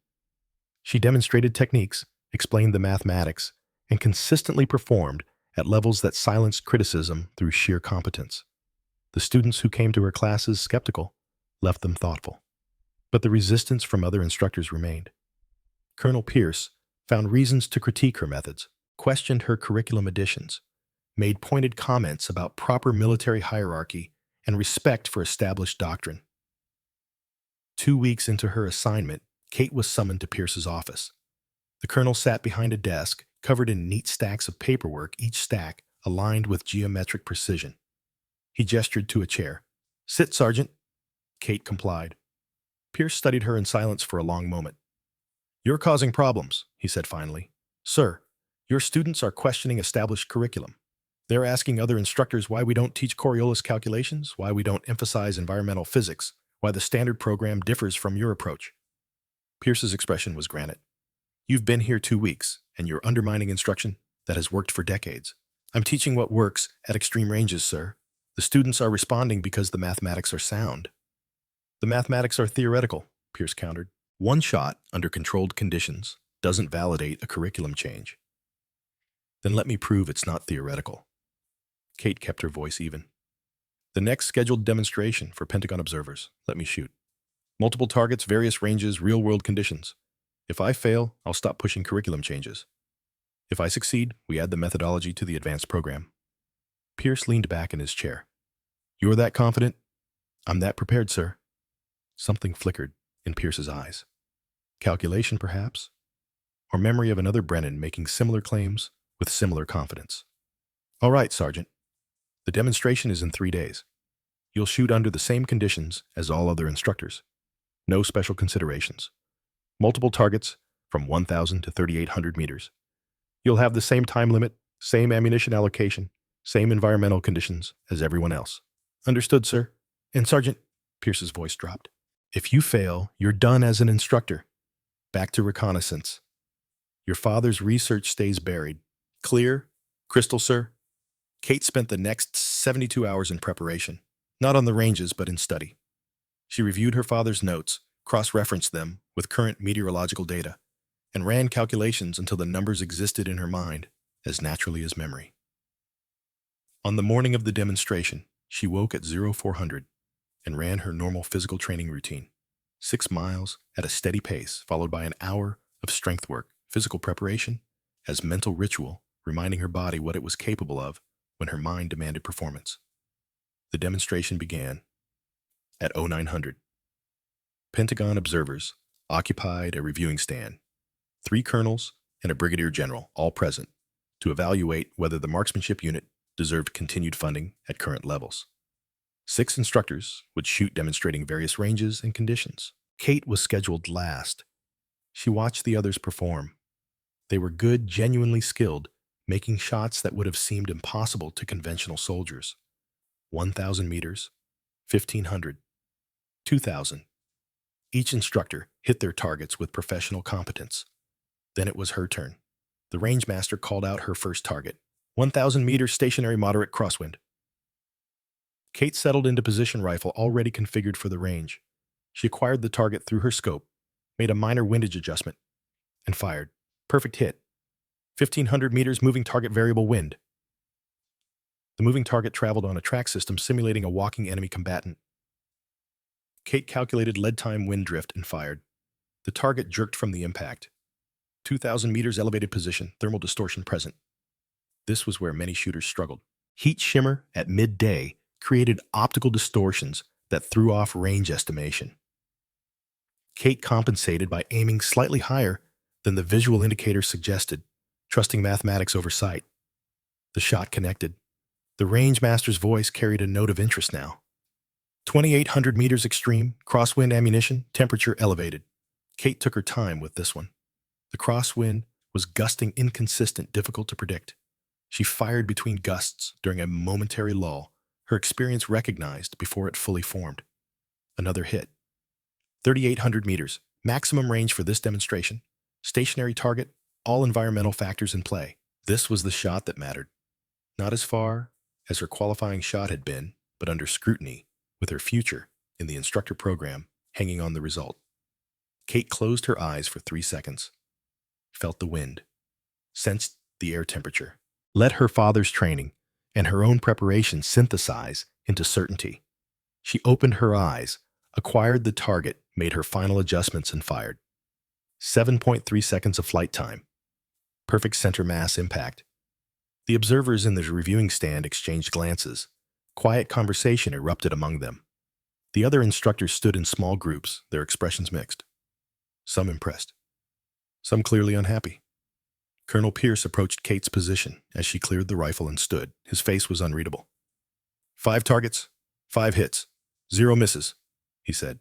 She demonstrated techniques, explained the mathematics, and consistently performed at levels that silenced criticism through sheer competence. The students who came to her classes skeptical left them thoughtful. But the resistance from other instructors remained. Colonel Pierce found reasons to critique her methods, questioned her curriculum additions, made pointed comments about proper military hierarchy and respect for established doctrine. 2 weeks into her assignment, Kate was summoned to Pierce's office. The colonel sat behind a desk covered in neat stacks of paperwork, each stack aligned with geometric precision. He gestured to a chair. Sit, Sergeant. Kate complied. Pierce studied her in silence for a long moment. You're causing problems, he said finally. Sir, your students are questioning established curriculum. They're asking other instructors why we don't teach Coriolis calculations, why we don't emphasize environmental physics, why the standard program differs from your approach. Pierce's expression was granite. You've been here 2 weeks, and you're undermining instruction that has worked for decades. I'm teaching what works at extreme ranges, sir. The students are responding because the mathematics are sound. The mathematics are theoretical, Pierce countered. One shot under controlled conditions doesn't validate a curriculum change. Then let me prove it's not theoretical. Kate kept her voice even. The next scheduled demonstration for Pentagon observers. Let me shoot. Multiple targets, various ranges, real-world conditions. If I fail, I'll stop pushing curriculum changes. If I succeed, we add the methodology to the advanced program. Pierce leaned back in his chair. You're that confident? I'm that prepared, sir. Something flickered in Pierce's eyes. Calculation, perhaps? Or memory of another Brennan making similar claims with similar confidence. All right, Sergeant. The demonstration is in 3 days. You'll shoot under the same conditions as all other instructors. No special considerations. Multiple targets from 1,000 to 3,800 meters. You'll have the same time limit, same ammunition allocation, same environmental conditions as everyone else. Understood, sir. And Sergeant, Pierce's voice dropped. If you fail, you're done as an instructor. Back to reconnaissance. Your father's research stays buried. Clear? Crystal, sir? Kate spent the next 72 hours in preparation, not on the ranges, but in study. She reviewed her father's notes, cross-referenced them with current meteorological data, and ran calculations until the numbers existed in her mind as naturally as memory. On the morning of the demonstration, she woke at 0400 and ran her normal physical training routine. 6 miles at a steady pace, followed by an hour of strength work, physical preparation, as mental ritual, reminding her body what it was capable of when her mind demanded performance. The demonstration began at 0900. Pentagon observers occupied a reviewing stand. 3 colonels and a brigadier general, all present, to evaluate whether the marksmanship unit deserved continued funding at current levels. 6 instructors would shoot demonstrating various ranges and conditions. Kate was scheduled last. She watched the others perform. They were good, genuinely skilled, making shots that would have seemed impossible to conventional soldiers. 1,000 meters, 1,500, 2,000. Each instructor hit their targets with professional competence. Then it was her turn. The range master called out her first target, 1,000 meters stationary moderate crosswind. Kate settled into position, rifle already configured for the range. She acquired the target through her scope, made a minor windage adjustment, and fired. Perfect hit. 1,500 meters moving target variable wind. The moving target traveled on a track system simulating a walking enemy combatant. Kate calculated lead time, wind drift, and fired. The target jerked from the impact. 2,000 meters elevated position, thermal distortion present. This was where many shooters struggled. Heat shimmer at midday created optical distortions that threw off range estimation. Kate compensated by aiming slightly higher than the visual indicator suggested, trusting mathematics over sight. The shot connected. The range master's voice carried a note of interest now. 2,800 meters extreme, crosswind ammunition, temperature elevated. Kate took her time with this one. The crosswind was gusting, inconsistent, difficult to predict. She fired between gusts during a momentary lull, her experience recognized before it fully formed. Another hit. 3,800 meters, maximum range for this demonstration. Stationary target, all environmental factors in play. This was the shot that mattered. Not as far as her qualifying shot had been, but under scrutiny, with her future in the instructor program hanging on the result. Kate closed her eyes for 3 seconds, felt the wind, sensed the air temperature, let her father's training and her own preparation synthesize into certainty. She opened her eyes, acquired the target, made her final adjustments, and fired. 7.3 seconds of flight time. Perfect center mass impact. The observers in the reviewing stand exchanged glances. Quiet conversation erupted among them. The other instructors stood in small groups, their expressions mixed. Some impressed, some clearly unhappy. Colonel Pierce approached Kate's position as she cleared the rifle and stood. His face was unreadable. 5 targets, 5 hits, 0 misses, he said.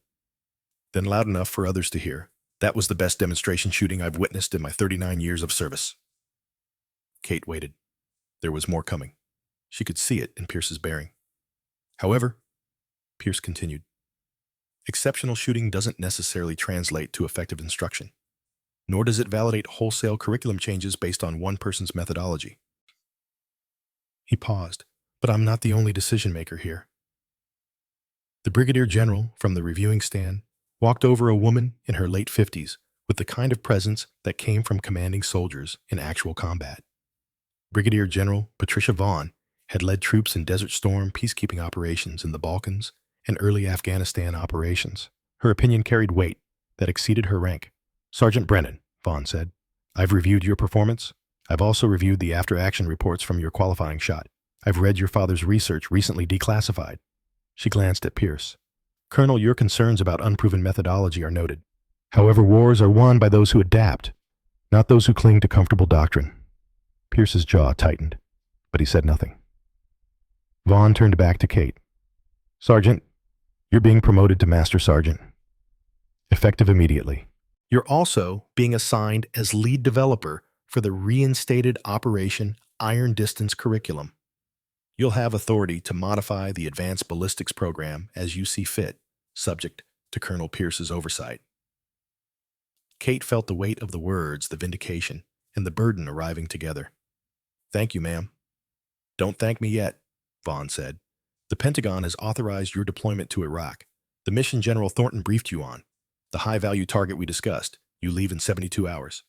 Then loud enough for others to hear, that was the best demonstration shooting I've witnessed in my 39 years of service. Kate waited. There was more coming. She could see it in Pierce's bearing. However, Pierce continued, exceptional shooting doesn't necessarily translate to effective instruction. nor does it validate wholesale curriculum changes based on one person's methodology. He paused. But I'm not the only decision maker here. The brigadier general from the reviewing stand walked over a woman in her late 50s with the kind of presence that came from commanding soldiers in actual combat. Brigadier General Patricia Vaughn had led troops in Desert Storm peacekeeping operations in the Balkans and early Afghanistan operations. Her opinion carried weight that exceeded her rank. Sergeant Brennan, Vaughn said, I've reviewed your performance. I've also reviewed the after-action reports from your qualifying shot. I've read your father's research recently declassified. She glanced at Pierce. Colonel, your concerns about unproven methodology are noted. However, wars are won by those who adapt, not those who cling to comfortable doctrine. Pierce's jaw tightened, but he said nothing. Vaughn turned back to Kate. Sergeant, you're being promoted to Master Sergeant. Effective immediately. You're also being assigned as lead developer for the reinstated Operation Iron Distance curriculum. You'll have authority to modify the advanced ballistics program as you see fit, subject to Colonel Pierce's oversight. Kate felt the weight of the words, the vindication, and the burden arriving together. Thank you, ma'am. Don't thank me yet, Vaughn said. The Pentagon has authorized your deployment to Iraq. The mission General Thornton briefed you on. The high-value target we discussed. You leave in 72 hours.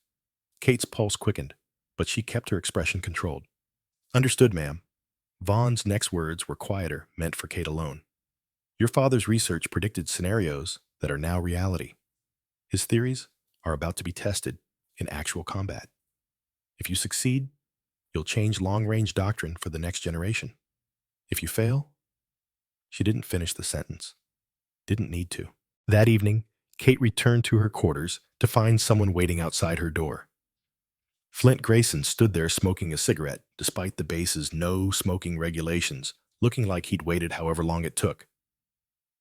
Kate's pulse quickened, but she kept her expression controlled. Understood, ma'am. Vaughn's next words were quieter, meant for Kate alone. Your father's research predicted scenarios that are now reality. His theories are about to be tested in actual combat. If you succeed, you'll change long-range doctrine for the next generation. If you fail, she didn't finish the sentence. Didn't need to. That evening, Kate returned to her quarters to find someone waiting outside her door. Flint Grayson stood there smoking a cigarette, despite the base's no-smoking regulations, looking like he'd waited however long it took.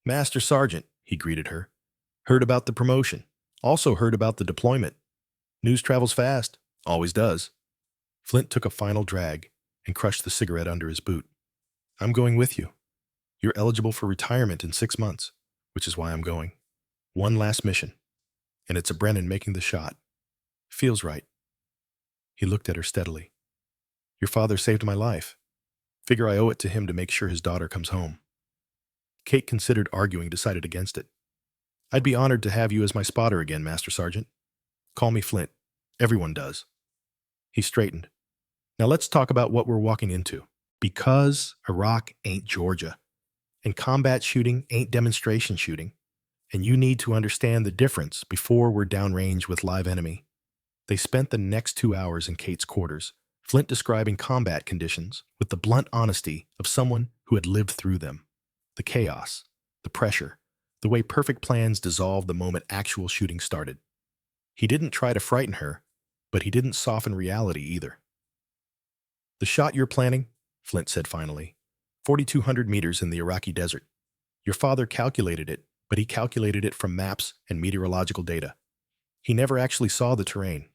Master Sergeant, he greeted her. Heard about the promotion. Also heard about the deployment. News travels fast. Always does. Flint took a final drag and crushed the cigarette under his boot. I'm going with you. You're eligible for retirement in 6 months, which is why I'm going. One last mission. And it's a Brennan making the shot. Feels right. He looked at her steadily. Your father saved my life. Figure I owe it to him to make sure his daughter comes home. Kate considered arguing, decided against it. I'd be honored to have you as my spotter again, Master Sergeant. Call me Flint. Everyone does. He straightened. Now let's talk about what we're walking into. Because Iraq ain't Georgia, and combat shooting ain't demonstration shooting, and you need to understand the difference before we're downrange with live enemy. They spent the next 2 hours in Kate's quarters, Flint describing combat conditions with the blunt honesty of someone who had lived through them. The chaos, the pressure, the way perfect plans dissolved the moment actual shooting started. He didn't try to frighten her, but he didn't soften reality either. The shot you're planning, Flint said finally, 4,200 meters in the Iraqi desert. Your father calculated it, but he calculated it from maps and meteorological data. He never actually saw the terrain.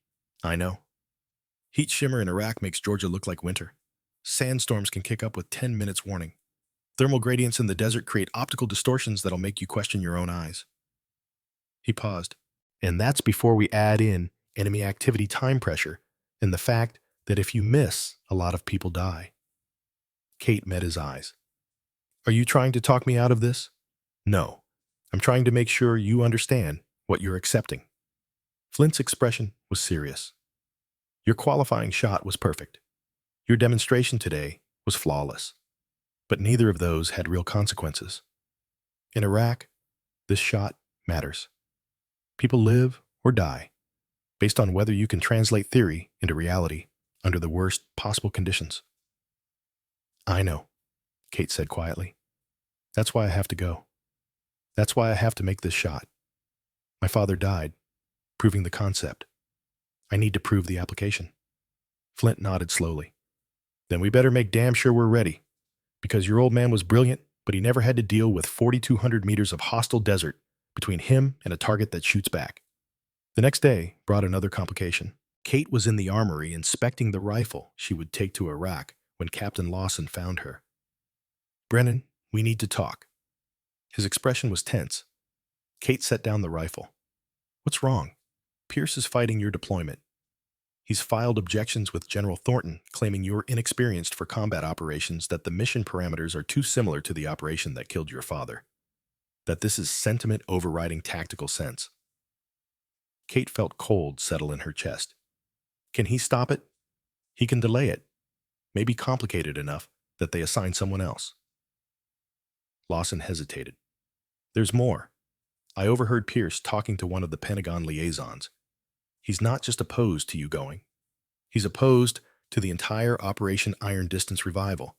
I know. Heat shimmer in Iraq makes Georgia look like winter. Sandstorms can kick up with 10 minutes warning. Thermal gradients in the desert create optical distortions that'll make you question your own eyes. He paused. And that's before we add in enemy activity time pressure and the fact that if you miss, a lot of people die. Kate met his eyes. Are you trying to talk me out of this? No. I'm trying to make sure you understand what you're accepting. Flint's expression was serious. Your qualifying shot was perfect. Your demonstration today was flawless. But neither of those had real consequences. In Iraq, this shot matters. People live or die based on whether you can translate theory into reality under the worst possible conditions. I know, Kate said quietly. That's why I have to go. That's why I have to make this shot. My father died, proving the concept. I need to prove the application. Flint nodded slowly. Then we better make damn sure we're ready, because your old man was brilliant, but he never had to deal with 4,200 meters of hostile desert between him and a target that shoots back. The next day brought another complication. Kate was in the armory inspecting the rifle she would take to Iraq when Captain Lawson found her. Brennan, we need to talk. His expression was tense. Kate set down the rifle. What's wrong? Pierce is fighting your deployment. He's filed objections with General Thornton, claiming you're inexperienced for combat operations, that the mission parameters are too similar to the operation that killed your father, that this is sentiment overriding tactical sense. Kate felt cold settle in her chest. Can he stop it? He can delay it. Maybe complicate it enough that they assign someone else. Lawson hesitated. There's more. I overheard Pierce talking to one of the Pentagon liaisons. He's not just opposed to you going. He's opposed to the entire Operation Iron Distance revival.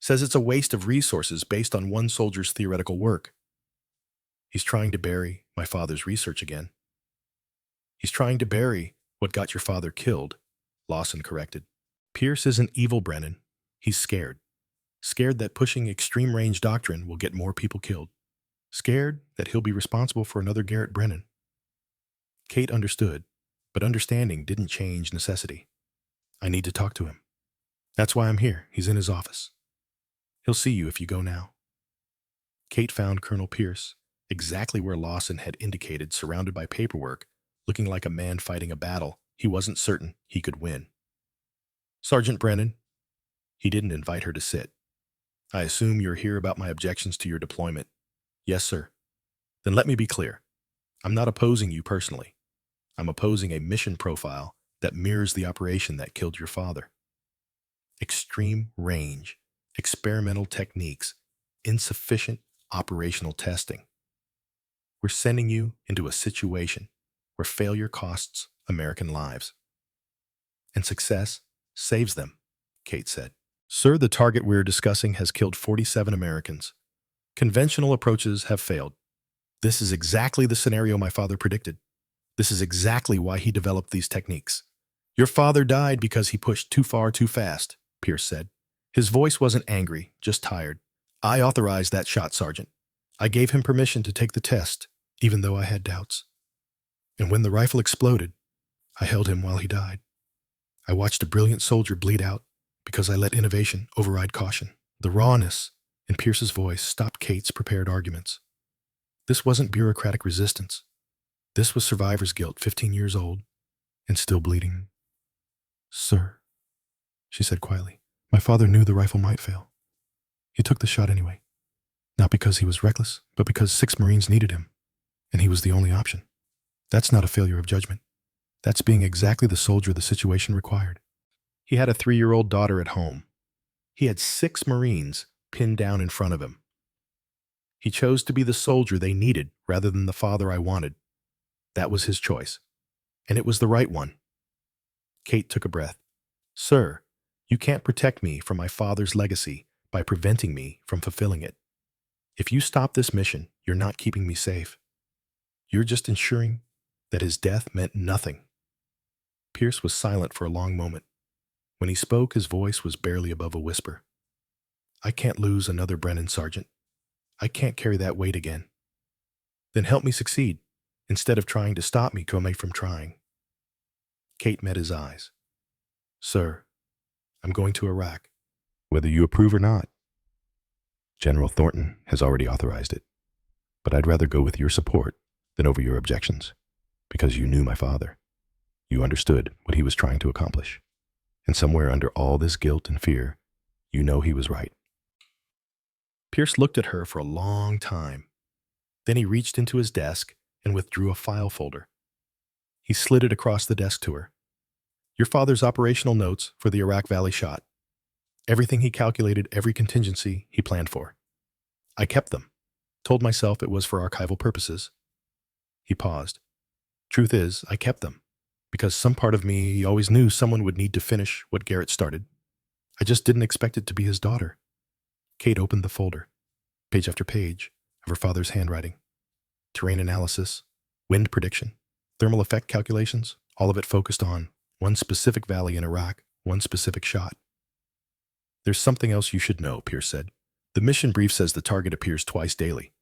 Says it's a waste of resources based on one soldier's theoretical work. He's trying to bury my father's research again. He's trying to bury what got your father killed, Lawson corrected. Pierce isn't evil, Brennan. He's scared. Scared that pushing extreme-range doctrine will get more people killed. Scared that he'll be responsible for another Garrett Brennan. Kate understood, but understanding didn't change necessity. I need to talk to him. That's why I'm here. He's in his office. He'll see you if you go now. Kate found Colonel Pierce exactly where Lawson had indicated, surrounded by paperwork, looking like a man fighting a battle he wasn't certain he could win. Sergeant Brennan. He didn't invite her to sit. I assume you're here about my objections to your deployment. Yes, sir. Then let me be clear. I'm not opposing you personally. I'm opposing a mission profile that mirrors the operation that killed your father. Extreme range, experimental techniques, insufficient operational testing. We're sending you into a situation where failure costs American lives. And success saves them, Kate said. Sir, the target we're discussing has killed 47 Americans. Conventional approaches have failed. This is exactly the scenario my father predicted. This is exactly why he developed these techniques. Your father died because he pushed too far too fast, Pierce said. His voice wasn't angry, just tired. I authorized that shot, Sergeant. I gave him permission to take the test, even though I had doubts. And when the rifle exploded, I held him while he died. I watched a brilliant soldier bleed out because I let innovation override caution. The rawness in Pierce's voice stopped Kate's prepared arguments. This wasn't bureaucratic resistance. This was survivor's guilt, 15 years old and still bleeding. Sir, she said quietly, my father knew the rifle might fail. He took the shot anyway. Not because he was reckless, but because 6 Marines needed him, and he was the only option. That's not a failure of judgment. That's being exactly the soldier the situation required. He had a 3-year-old daughter at home. He had 6 Marines pinned down in front of him. He chose to be the soldier they needed rather than the father I wanted. That was his choice, and it was the right one. Kate took a breath. Sir, you can't protect me from my father's legacy by preventing me from fulfilling it. If you stop this mission, you're not keeping me safe. You're just ensuring that his death meant nothing. Pierce was silent for a long moment. When he spoke, his voice was barely above a whisper. I can't lose another Brennan, Sergeant. I can't carry that weight again. Then help me succeed, instead of trying to stop me from trying. Kate met his eyes. Sir, I'm going to Iraq, whether you approve or not. General Thornton has already authorized it, but I'd rather go with your support than over your objections, because you knew my father. You understood what he was trying to accomplish, and somewhere under all this guilt and fear, you know he was right. Pierce looked at her for a long time. Then he reached into his desk and withdrew a file folder. He slid it across the desk to her. Your father's operational notes for the Iraq Valley shot. Everything he calculated, every contingency he planned for. I kept them. Told myself it was for archival purposes. He paused. Truth is, I kept them, because some part of me always knew someone would need to finish what Garrett started. I just didn't expect it to be his daughter. Kate opened the folder, page after page of her father's handwriting. Terrain analysis, wind prediction, thermal effect calculations, all of it focused on one specific valley in Iraq, one specific shot. There's something else you should know, Pierce said. The mission brief says the target appears twice daily.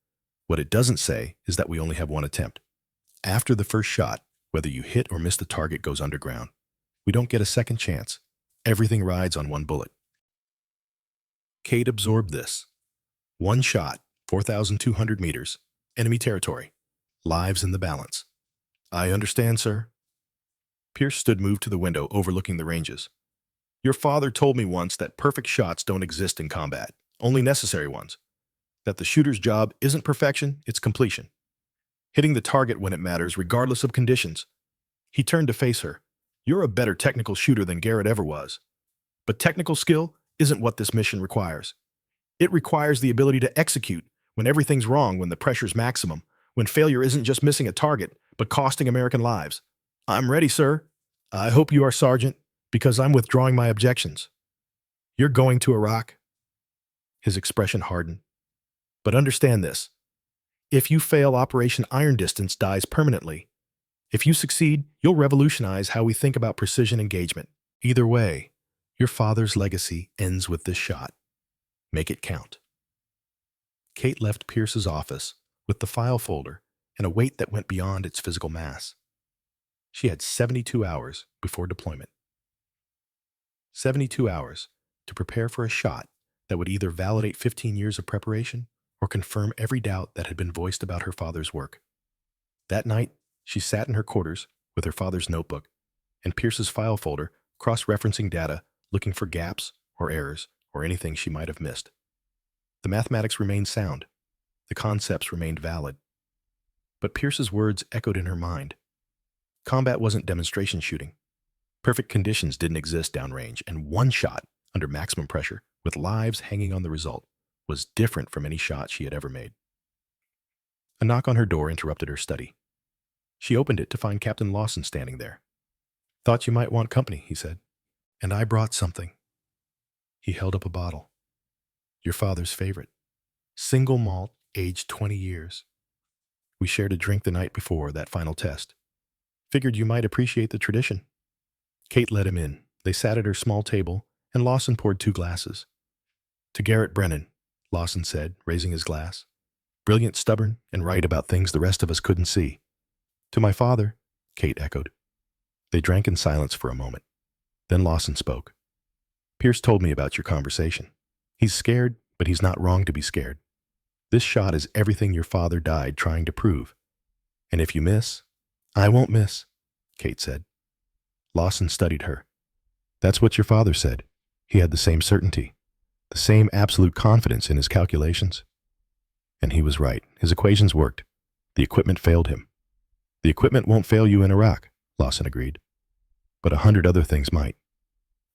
What it doesn't say is that we only have one attempt. After the first shot, whether you hit or miss the target goes underground. We don't get a second chance. Everything rides on one bullet. Kate absorbed this. One shot, 4,200 meters, enemy territory, lives in the balance. I understand, sir. Pierce stood moved to the window overlooking the ranges. Your father told me once that perfect shots don't exist in combat, only necessary ones. That the shooter's job isn't perfection, it's completion. Hitting the target when it matters, regardless of conditions. He turned to face her. You're a better technical shooter than Garrett ever was. But technical skill isn't what this mission requires. It requires the ability to execute when everything's wrong, when the pressure's maximum, when failure isn't just missing a target, but costing American lives. I'm ready, sir. I hope you are, Sergeant, because I'm withdrawing my objections. You're going to Iraq? His expression hardened. But understand this. If you fail, Operation Iron Distance dies permanently. If you succeed, you'll revolutionize how we think about precision engagement. Either way, your father's legacy ends with this shot. Make it count. Kate left Pierce's office with the file folder and a weight that went beyond its physical mass. She had 72 hours before deployment. 72 hours to prepare for a shot that would either validate 15 years of preparation or confirm every doubt that had been voiced about her father's work. That night, she sat in her quarters with her father's notebook and Pierce's file folder, cross-referencing data, looking for gaps or errors or anything she might have missed. The mathematics remained sound. The concepts remained valid. But Pierce's words echoed in her mind. Combat wasn't demonstration shooting. Perfect conditions didn't exist downrange, and one shot, under maximum pressure, with lives hanging on the result, was different from any shot she had ever made. A knock on her door interrupted her study. She opened it to find Captain Lawson standing there. Thought you might want company, he said. And I brought something. He held up a bottle. Your father's favorite. Single malt, aged 20 years. We shared a drink the night before that final test. Figured you might appreciate the tradition. Kate let him in. They sat at her small table, and Lawson poured 2 glasses. To Garrett Brennan, Lawson said, raising his glass. Brilliant, stubborn, and right about things the rest of us couldn't see. To my father, Kate echoed. They drank in silence for a moment. Then Lawson spoke. Pierce told me about your conversation. He's scared, but he's not wrong to be scared. This shot is everything your father died trying to prove. And if you miss, I won't miss, Kate said. Lawson studied her. That's what your father said. He had the same certainty, the same absolute confidence in his calculations. And he was right. His equations worked. The equipment failed him. The equipment won't fail you in Iraq, Lawson agreed. But 100 other things might.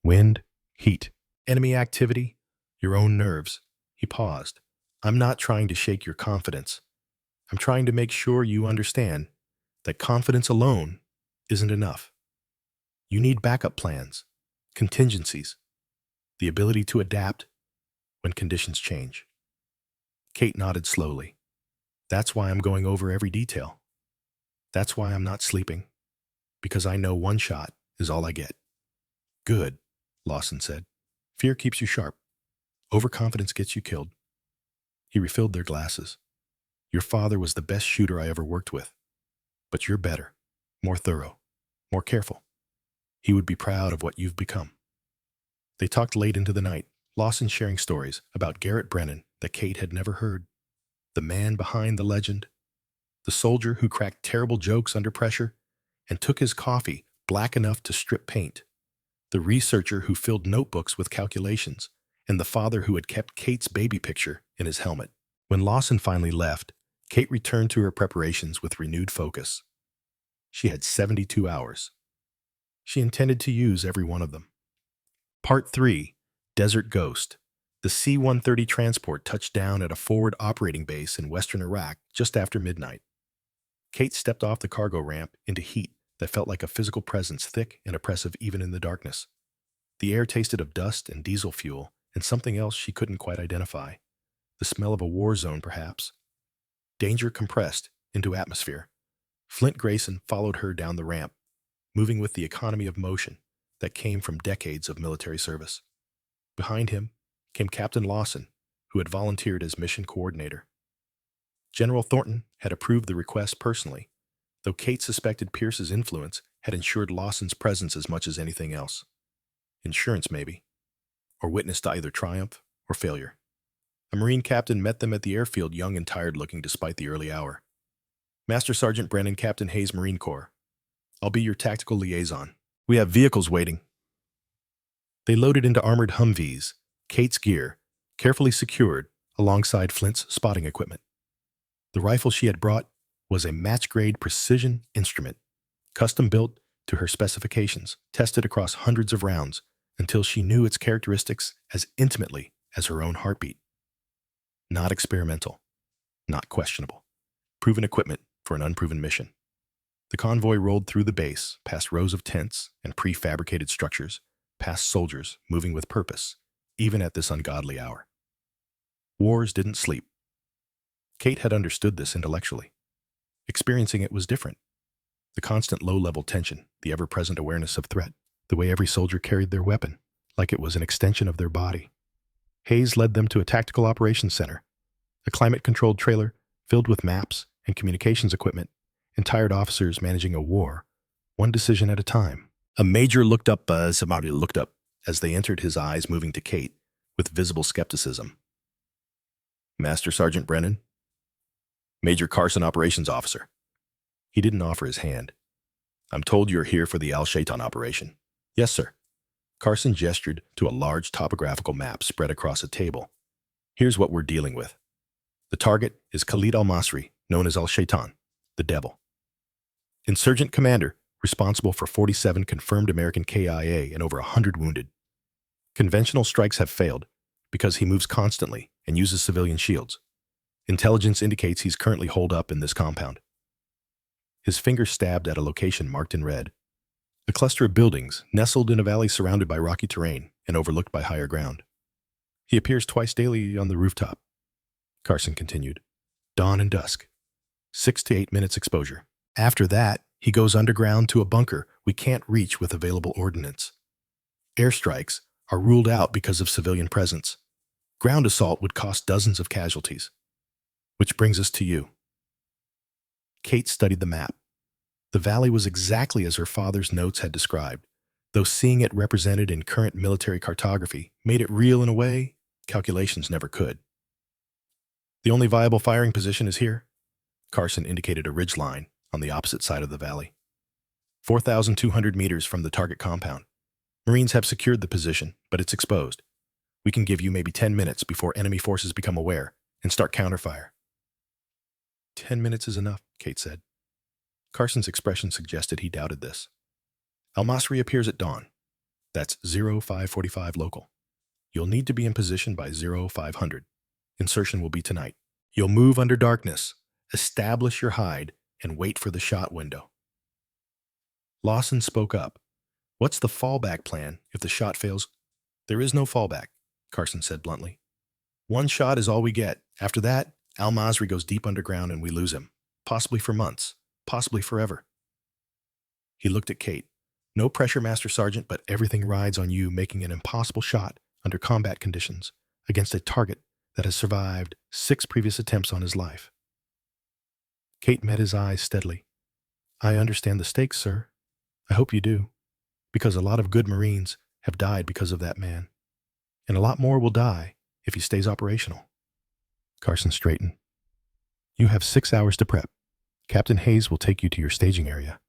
Wind, heat, enemy activity, your own nerves. He paused. I'm not trying to shake your confidence. I'm trying to make sure you understand that confidence alone isn't enough. You need backup plans, contingencies, the ability to adapt when conditions change. Kate nodded slowly. That's why I'm going over every detail. That's why I'm not sleeping, because I know one shot is all I get. Good, Lawson said. Fear keeps you sharp. Overconfidence gets you killed. He refilled their glasses. Your father was the best shooter I ever worked with. But you're better, more thorough, more careful. He would be proud of what you've become. They talked late into the night, Lawson sharing stories about Garrett Brennan that Kate had never heard. The man behind the legend. The soldier who cracked terrible jokes under pressure and took his coffee black enough to strip paint. The researcher who filled notebooks with calculations, and the father who had kept Kate's baby picture in his helmet. When Lawson finally left, Kate returned to her preparations with renewed focus. She had 72 hours. She intended to use every one of them. Part 3, Desert Ghost. The C-130 transport touched down at a forward operating base in western Iraq just after midnight. Kate stepped off the cargo ramp into heat that felt like a physical presence, thick and oppressive even in the darkness. The air tasted of dust and diesel fuel and something else she couldn't quite identify. The smell of a war zone, perhaps. Danger compressed into atmosphere. Flint Grayson followed her down the ramp, moving with the economy of motion that came from decades of military service. Behind him came Captain Lawson, who had volunteered as mission coordinator. General Thornton had approved the request personally, though Kate suspected Pierce's influence had ensured Lawson's presence as much as anything else. Insurance, maybe, or witness to either triumph or failure. A Marine captain met them at the airfield, young and tired-looking despite the early hour. Master Sergeant Brennan, Captain Hayes, Marine Corps. I'll be your tactical liaison. We have vehicles waiting. They loaded into armored Humvees, Kate's gear, carefully secured alongside Flint's spotting equipment. The rifle she had brought was a match-grade precision instrument, custom-built to her specifications, tested across hundreds of rounds until she knew its characteristics as intimately as her own heartbeat. Not experimental, not questionable. Proven equipment for an unproven mission. The convoy rolled through the base, past rows of tents and prefabricated structures, past soldiers moving with purpose, even at this ungodly hour. Wars didn't sleep. Kate had understood this intellectually. Experiencing it was different. The constant low-level tension, the ever-present awareness of threat, the way every soldier carried their weapon, like it was an extension of their body. Hayes led them to a tactical operations center, a climate-controlled trailer filled with maps and communications equipment, and tired officers managing a war, one decision at a time. A major looked up as they entered, his eyes moving to Kate with visible skepticism. Master Sergeant Brennan? Major Carson, operations officer. He didn't offer his hand. I'm told you're here for the Al-Shaitan operation. Yes, sir. Carson gestured to a large topographical map spread across a table. Here's what we're dealing with. The target is Khalid al-Masri, known as Al-Shaitan, the devil. Insurgent commander, responsible for 47 confirmed American KIA and over 100 wounded. Conventional strikes have failed because he moves constantly and uses civilian shields. Intelligence indicates he's currently holed up in this compound. His finger stabbed at a location marked in red. A cluster of buildings nestled in a valley surrounded by rocky terrain and overlooked by higher ground. He appears twice daily on the rooftop. Carson continued. Dawn and dusk. 6 to 8 minutes exposure. After that, he goes underground to a bunker we can't reach with available ordnance. Airstrikes are ruled out because of civilian presence. Ground assault would cost dozens of casualties. Which brings us to you. Kate studied the map. The valley was exactly as her father's notes had described, though seeing it represented in current military cartography made it real in a way calculations never could. The only viable firing position is here. Carson indicated a ridge line on the opposite side of the valley. 4,200 meters from the target compound. Marines have secured the position, but it's exposed. We can give you maybe 10 minutes before enemy forces become aware and start counterfire. 10 minutes is enough, Kate said. Carson's expression suggested he doubted this. Al-Masri appears at dawn. That's 0545 local. You'll need to be in position by 0500. Insertion will be tonight. You'll move under darkness, establish your hide, and wait for the shot window. Lawson spoke up. What's the fallback plan if the shot fails? There is no fallback, Carson said bluntly. One shot is all we get. After that, Al-Masri goes deep underground and we lose him, possibly for months, possibly forever. He looked at Kate. No pressure, Master Sergeant, but everything rides on you making an impossible shot under combat conditions against a target that has survived 6 previous attempts on his life. Kate met his eyes steadily. I understand the stakes, sir. I hope you do, because a lot of good Marines have died because of that man, and a lot more will die if he stays operational. Carson straightened. You have 6 hours to prep. Captain Hayes will take you to your staging area.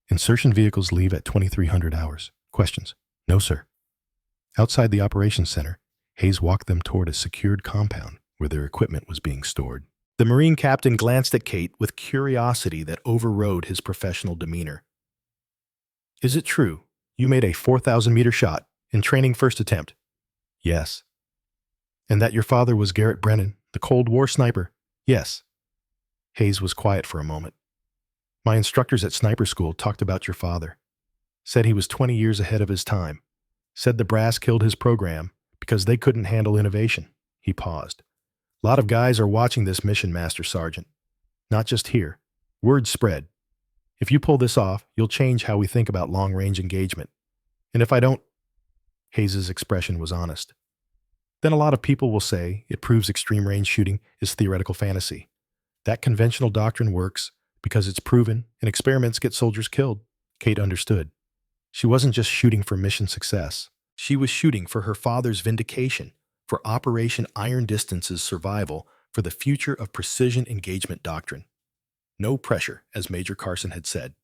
Insertion vehicles leave at 2300 hours. Questions? No, sir. Outside the operations center, Hayes walked them toward a secured compound where their equipment was being stored. The Marine captain glanced at Kate with curiosity that overrode his professional demeanor. Is it true you made a 4,000-meter shot in training first attempt? Yes. And that your father was Garrett Brennan, the Cold War sniper? Yes. Hayes was quiet for a moment. My instructors at sniper school talked about your father. Said he was 20 years ahead of his time. Said the brass killed his program because they couldn't handle innovation. He paused. A lot of guys are watching this mission, Master Sergeant. Not just here. Word spread. If you pull this off, you'll change how we think about long-range engagement. And if I don't... Hayes' expression was honest. Then a lot of people will say it proves extreme-range shooting is theoretical fantasy. That conventional doctrine works because it's proven and experiments get soldiers killed. Kate understood. She wasn't just shooting for mission success. She was shooting for her father's vindication, for Operation Iron Distance's survival, for the future of precision engagement doctrine. No pressure, as Major Carson had said.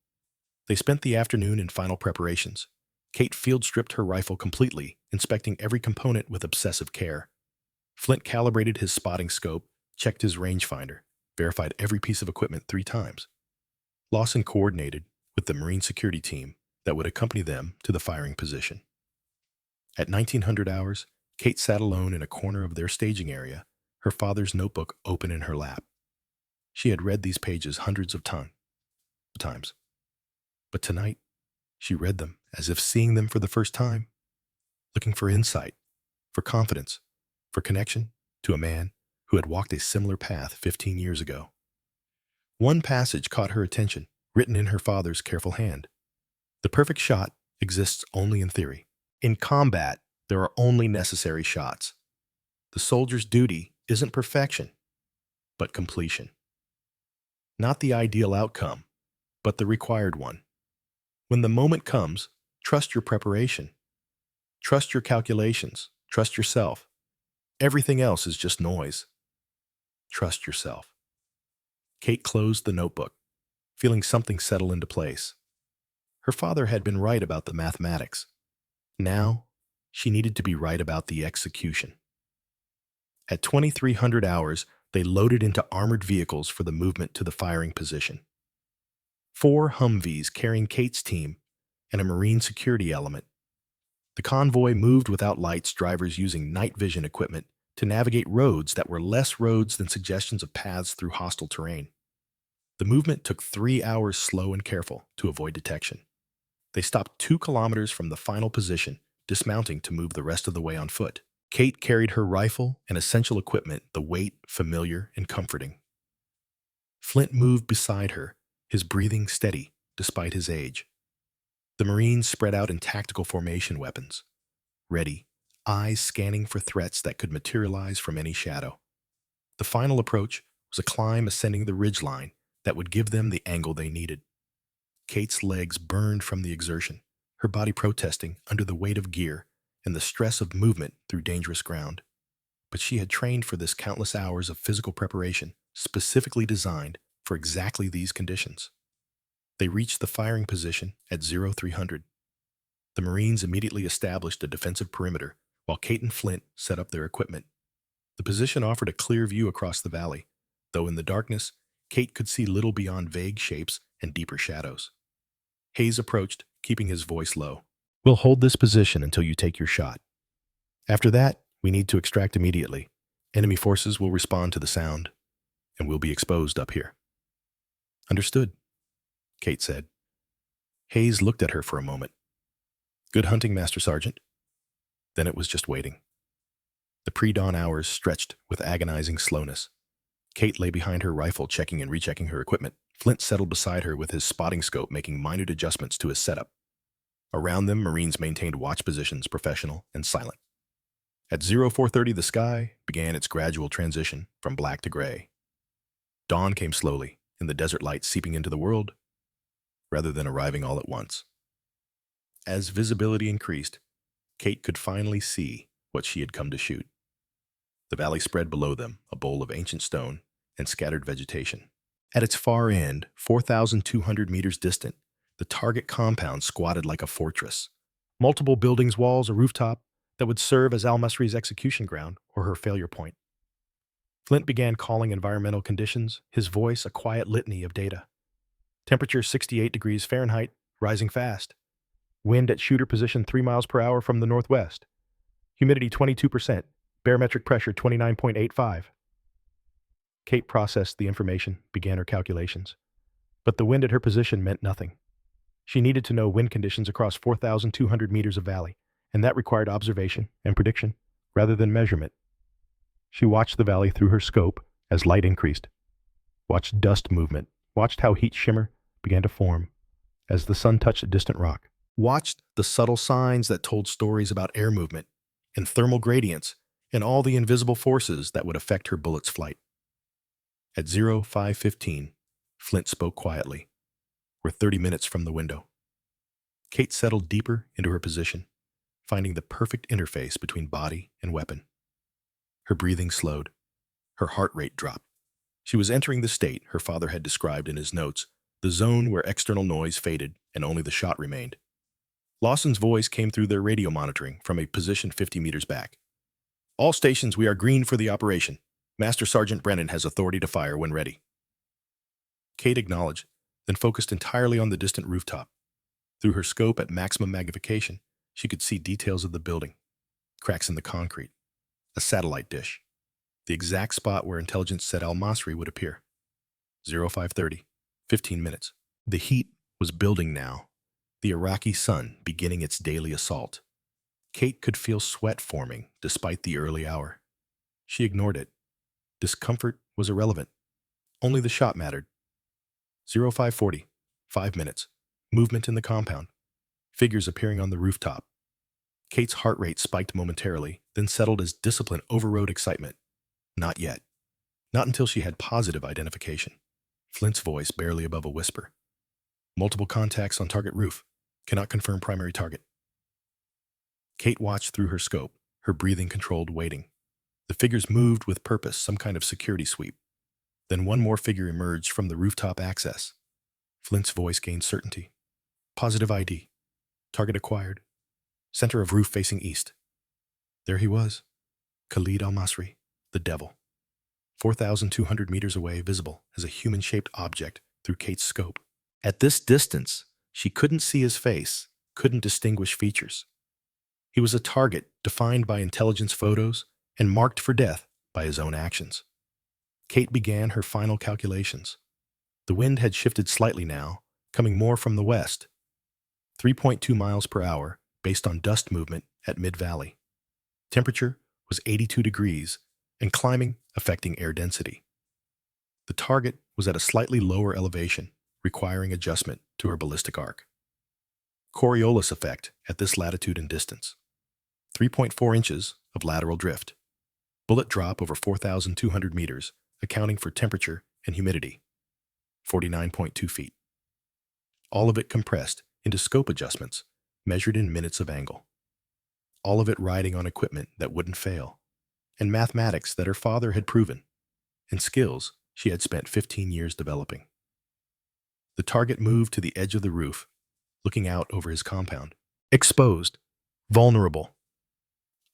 They spent the afternoon in final preparations. Kate field-stripped her rifle completely, inspecting every component with obsessive care. Flint calibrated his spotting scope, checked his rangefinder, verified every piece of equipment 3 times. Lawson coordinated with the Marine security team that would accompany them to the firing position. At 1900 hours, Kate sat alone in a corner of their staging area, her father's notebook open in her lap. She had read these pages hundreds of times. But tonight, she read them as if seeing them for the first time, looking for insight, for confidence, for connection to a man who had walked a similar path 15 years ago. One passage caught her attention, written in her father's careful hand. The perfect shot exists only in theory. In combat, there are only necessary shots. The soldier's duty isn't perfection, but completion. Not the ideal outcome, but the required one. When the moment comes, trust your preparation. Trust your calculations. Trust yourself. Everything else is just noise. Trust yourself. Kate closed the notebook, feeling something settle into place. Her father had been right about the mathematics. Now, she needed to be right about the execution. At 2300 hours, they loaded into armored vehicles for the movement to the firing position. 4 Humvees carrying Kate's team and a Marine security element. The convoy moved without lights, drivers using night vision equipment to navigate roads that were less roads than suggestions of paths through hostile terrain. The movement took 3 hours slow and careful to avoid detection. They stopped 2 kilometers from the final position, dismounting to move the rest of the way on foot. Kate carried her rifle and essential equipment, the weight familiar and comforting. Flint moved beside her, his breathing steady despite his age. The Marines spread out in tactical formation weapons, ready, eyes scanning for threats that could materialize from any shadow. The final approach was a climb ascending the ridgeline that would give them the angle they needed. Kate's legs burned from the exertion, her body protesting under the weight of gear and the stress of movement through dangerous ground. But she had trained for this countless hours of physical preparation, specifically designed for exactly these conditions. They reached the firing position at 0300. The Marines immediately established a defensive perimeter while Kate and Flint set up their equipment. The position offered a clear view across the valley, though in the darkness, Kate could see little beyond vague shapes and deeper shadows. Hayes approached, keeping his voice low. "We'll hold this position until you take your shot. After that, we need to extract immediately. Enemy forces will respond to the sound, and we'll be exposed up here." "Understood," Kate said. Hayes looked at her for a moment. "Good hunting, Master Sergeant." Then it was just waiting. The pre-dawn hours stretched with agonizing slowness. Kate lay behind her rifle, checking and rechecking her equipment. Flint settled beside her with his spotting scope, making minute adjustments to his setup. Around them, Marines maintained watch positions, professional and silent. At 0430, the sky began its gradual transition from black to gray. Dawn came slowly, and the desert light seeping into the world, rather than arriving all at once. As visibility increased, Kate could finally see what she had come to shoot. The valley spread below them, a bowl of ancient stone and scattered vegetation. At its far end, 4,200 meters distant, the target compound squatted like a fortress. Multiple buildings, walls, a rooftop that would serve as Al-Masri's execution ground or her failure point. Flint began calling environmental conditions, his voice a quiet litany of data. Temperature 68 degrees Fahrenheit, rising fast. Wind at shooter position 3 miles per hour from the northwest. Humidity 22%, barometric pressure 29.85. Kate processed the information, began her calculations. But the wind at her position meant nothing. She needed to know wind conditions across 4,200 meters of valley, and that required observation and prediction rather than measurement. She watched the valley through her scope as light increased, watched dust movement, watched how heat shimmer began to form as the sun touched a distant rock, watched the subtle signs that told stories about air movement and thermal gradients and all the invisible forces that would affect her bullet's flight. At 0515, Flint spoke quietly. "We're 30 minutes from the window." Kate settled deeper into her position, finding the perfect interface between body and weapon. Her breathing slowed. Her heart rate dropped. She was entering the state her father had described in his notes, the zone where external noise faded and only the shot remained. Lawson's voice came through their radio monitoring from a position 50 meters back. All stations, we are green for the operation. Master Sergeant Brennan has authority to fire when ready. Kate acknowledged, then focused entirely on the distant rooftop. Through her scope at maximum magnification, she could see details of the building, cracks in the concrete, a satellite dish, the exact spot where intelligence said Al-Masri would appear. 0530, 15 minutes. The heat was building now, the Iraqi sun beginning its daily assault. Kate could feel sweat forming despite the early hour. She ignored it. Discomfort was irrelevant. Only the shot mattered. 0540, 5 minutes. Movement in the compound. Figures appearing on the rooftop. Kate's heart rate spiked momentarily, then settled as discipline overrode excitement. Not yet. Not until she had positive identification. Flint's voice barely above a whisper. Multiple contacts on target roof. Cannot confirm primary target. Kate watched through her scope, her breathing controlled, waiting. The figures moved with purpose, some kind of security sweep. Then one more figure emerged from the rooftop access. Flint's voice gained certainty. Positive ID. Target acquired. Center of roof facing east. There he was. Khalid Al-Masri, the devil. 4,200 meters away, visible as a human-shaped object through Kate's scope. At this distance, she couldn't see his face, couldn't distinguish features. He was a target defined by intelligence photos and marked for death by his own actions. Kate began her final calculations. The wind had shifted slightly now, coming more from the west. 3.2 miles per hour, based on dust movement at mid-valley. Temperature was 82 degrees and climbing, affecting air density. The target was at a slightly lower elevation, requiring adjustment to her ballistic arc. Coriolis effect at this latitude and distance. 3.4 inches of lateral drift. Bullet drop over 4,200 meters, accounting for temperature and humidity. 49.2 feet. All of it compressed into scope adjustments, measured in minutes of angle. All of it riding on equipment that wouldn't fail, and mathematics that her father had proven, and skills she had spent 15 years developing. The target moved to the edge of the roof, looking out over his compound. Exposed, vulnerable,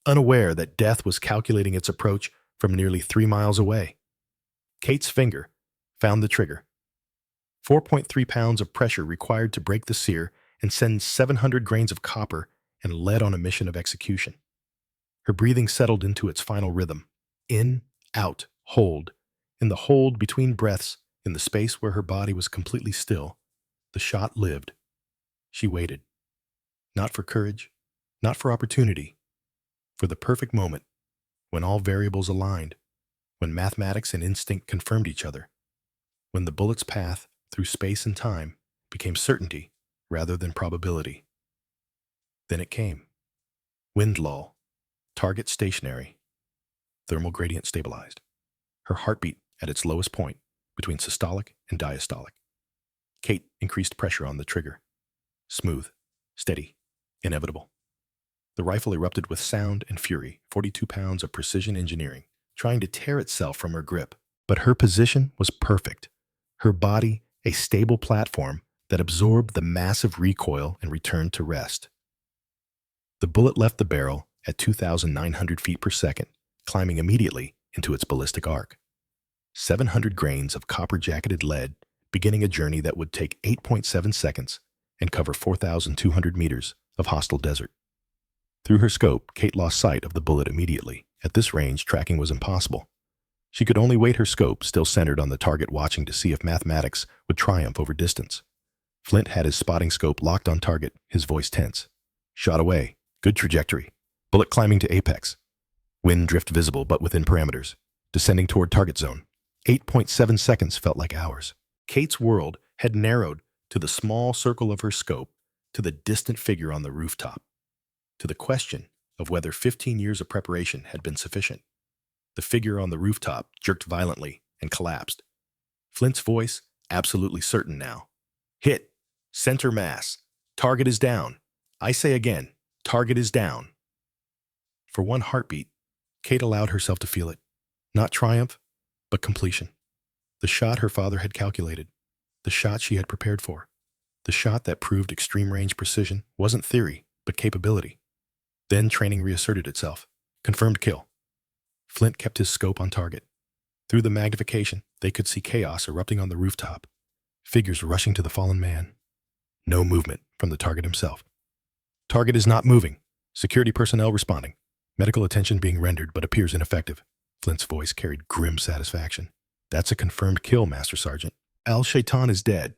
unaware that death was calculating its approach from nearly 3 miles away. Kate's finger found the trigger. 4.3 pounds of pressure required to break the sear and send 700 grains of copper and lead on a mission of execution. Her breathing settled into its final rhythm. In, out, hold. In the hold between breaths, in the space where her body was completely still, the shot lived. She waited. Not for courage, not for opportunity, for the perfect moment, when all variables aligned, when mathematics and instinct confirmed each other, when the bullet's path through space and time became certainty rather than probability. Then it came. Wind lull. Target stationary. Thermal gradient stabilized. Her heartbeat at its lowest point, between systolic and diastolic. Kate increased pressure on the trigger. Smooth, steady, inevitable. The rifle erupted with sound and fury, 42 pounds of precision engineering, trying to tear itself from her grip. But her position was perfect. Her body, a stable platform that absorbed the massive recoil and returned to rest. The bullet left the barrel at 2,900 feet per second, climbing immediately into its ballistic arc. 700 grains of copper-jacketed lead, beginning a journey that would take 8.7 seconds and cover 4,200 meters of hostile desert. Through her scope, Kate lost sight of the bullet immediately. At this range, tracking was impossible. She could only weight her scope, still centered on the target, watching to see if mathematics would triumph over distance. Flint had his spotting scope locked on target, his voice tense. Shot away. Good trajectory. Bullet climbing to apex. Wind drift visible but within parameters. Descending toward target zone. 8.7 seconds felt like hours. Kate's world had narrowed to the small circle of her scope, to the distant figure on the rooftop, to the question of whether 15 years of preparation had been sufficient. The figure on the rooftop jerked violently and collapsed. Flint's voice, absolutely certain now. Hit. Center mass. Target is down. I say again, target is down. For one heartbeat, Kate allowed herself to feel it. Not triumph, but completion. The shot her father had calculated. The shot she had prepared for. The shot that proved extreme range precision wasn't theory, but capability. Then training reasserted itself. Confirmed kill. Flint kept his scope on target. Through the magnification, they could see chaos erupting on the rooftop. Figures rushing to the fallen man. No movement from the target himself. Target is not moving. Security personnel responding. Medical attention being rendered but appears ineffective. Flint's voice carried grim satisfaction. That's a confirmed kill, Master Sergeant. Al-Shaitan is dead.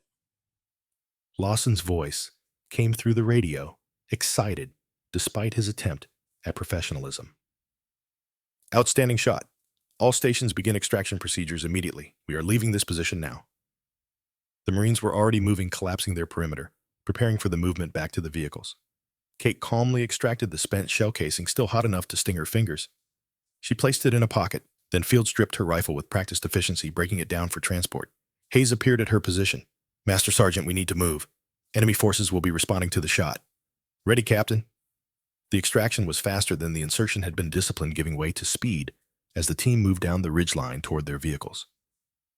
Lawson's voice came through the radio, excited, despite his attempt at professionalism. Outstanding shot. All stations begin extraction procedures immediately. We are leaving this position now. The Marines were already moving, collapsing their perimeter, preparing for the movement back to the vehicles. Kate calmly extracted the spent shell casing, still hot enough to sting her fingers. She placed it in a pocket, then field-stripped her rifle with practiced efficiency, breaking it down for transport. Hayes appeared at her position. Master Sergeant, we need to move. Enemy forces will be responding to the shot. Ready, Captain. The extraction was faster than the insertion had been, discipline giving way to speed as the team moved down the ridgeline toward their vehicles.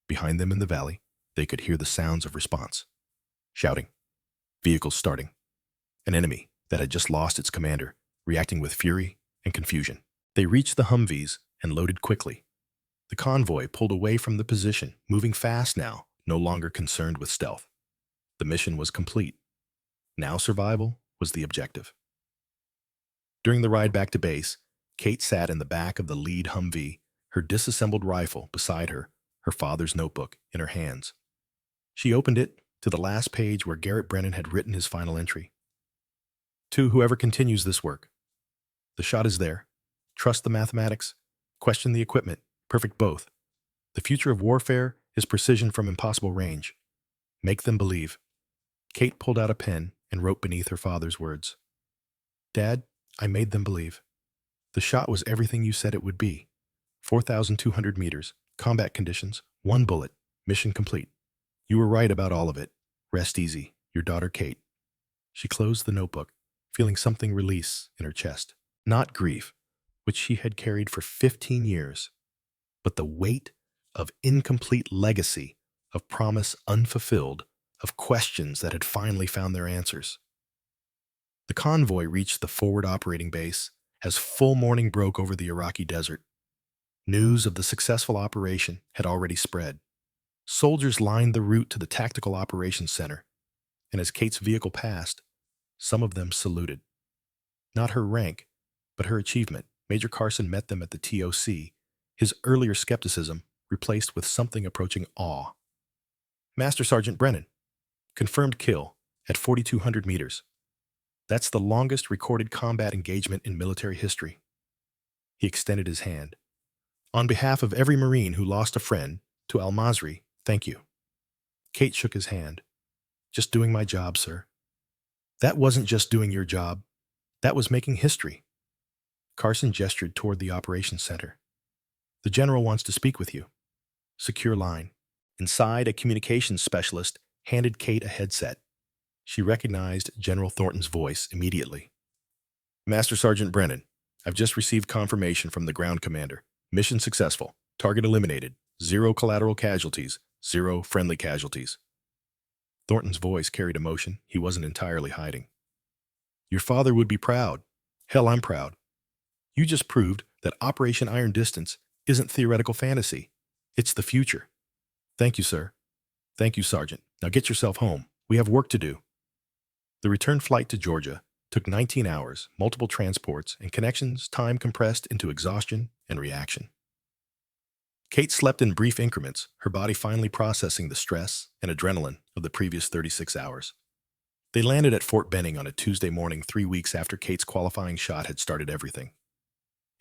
Behind them in the valley, they could hear the sounds of response. Shouting. Vehicles starting. An enemy that had just lost its commander, reacting with fury and confusion. They reached the Humvees and loaded quickly. The convoy pulled away from the position, moving fast now, no longer concerned with stealth. The mission was complete. Now survival was the objective. During the ride back to base, Kate sat in the back of the lead Humvee, her disassembled rifle beside her, her father's notebook in her hands. She opened it to the last page where Garrett Brennan had written his final entry. To whoever continues this work, the shot is there. Trust the mathematics. Question the equipment. Perfect both. The future of warfare is precision from impossible range. Make them believe. Kate pulled out a pen and wrote beneath her father's words. Dad, I made them believe. The shot was everything you said it would be. 4,200 meters, combat conditions, 1 bullet, mission complete. You were right about all of it. Rest easy. Your daughter, Kate. She closed the notebook, feeling something release in her chest. Not grief, which she had carried for 15 years, but the weight of incomplete legacy, of promise unfulfilled, of questions that had finally found their answers. The convoy reached the forward operating base as full morning broke over the Iraqi desert. News of the successful operation had already spread. Soldiers lined the route to the Tactical Operations Center, and as Kate's vehicle passed, some of them saluted. Not her rank, but her achievement. Major Carson met them at the TOC, his earlier skepticism replaced with something approaching awe. Master Sergeant Brennan, confirmed kill at 4,200 meters. That's the longest recorded combat engagement in military history. He extended his hand. On behalf of every Marine who lost a friend, to Al-Masri, thank you. Kate shook his hand. Just doing my job, sir. That wasn't just doing your job. That was making history. Carson gestured toward the operations center. The general wants to speak with you. Secure line. Inside, a communications specialist handed Kate a headset. She recognized General Thornton's voice immediately. Master Sergeant Brennan, I've just received confirmation from the ground commander. Mission successful. Target eliminated. 0 collateral casualties. 0 friendly casualties. Thornton's voice carried emotion he wasn't entirely hiding. Your father would be proud. Hell, I'm proud. You just proved that Operation Iron Distance isn't theoretical fantasy. It's the future. Thank you, sir. Thank you, Sergeant. Now get yourself home. We have work to do. The return flight to Georgia took 19 hours, multiple transports, and connections, time compressed into exhaustion and reaction. Kate slept in brief increments, her body finally processing the stress and adrenaline of the previous 36 hours. They landed at Fort Benning on a Tuesday morning 3 weeks after Kate's qualifying shot had started everything.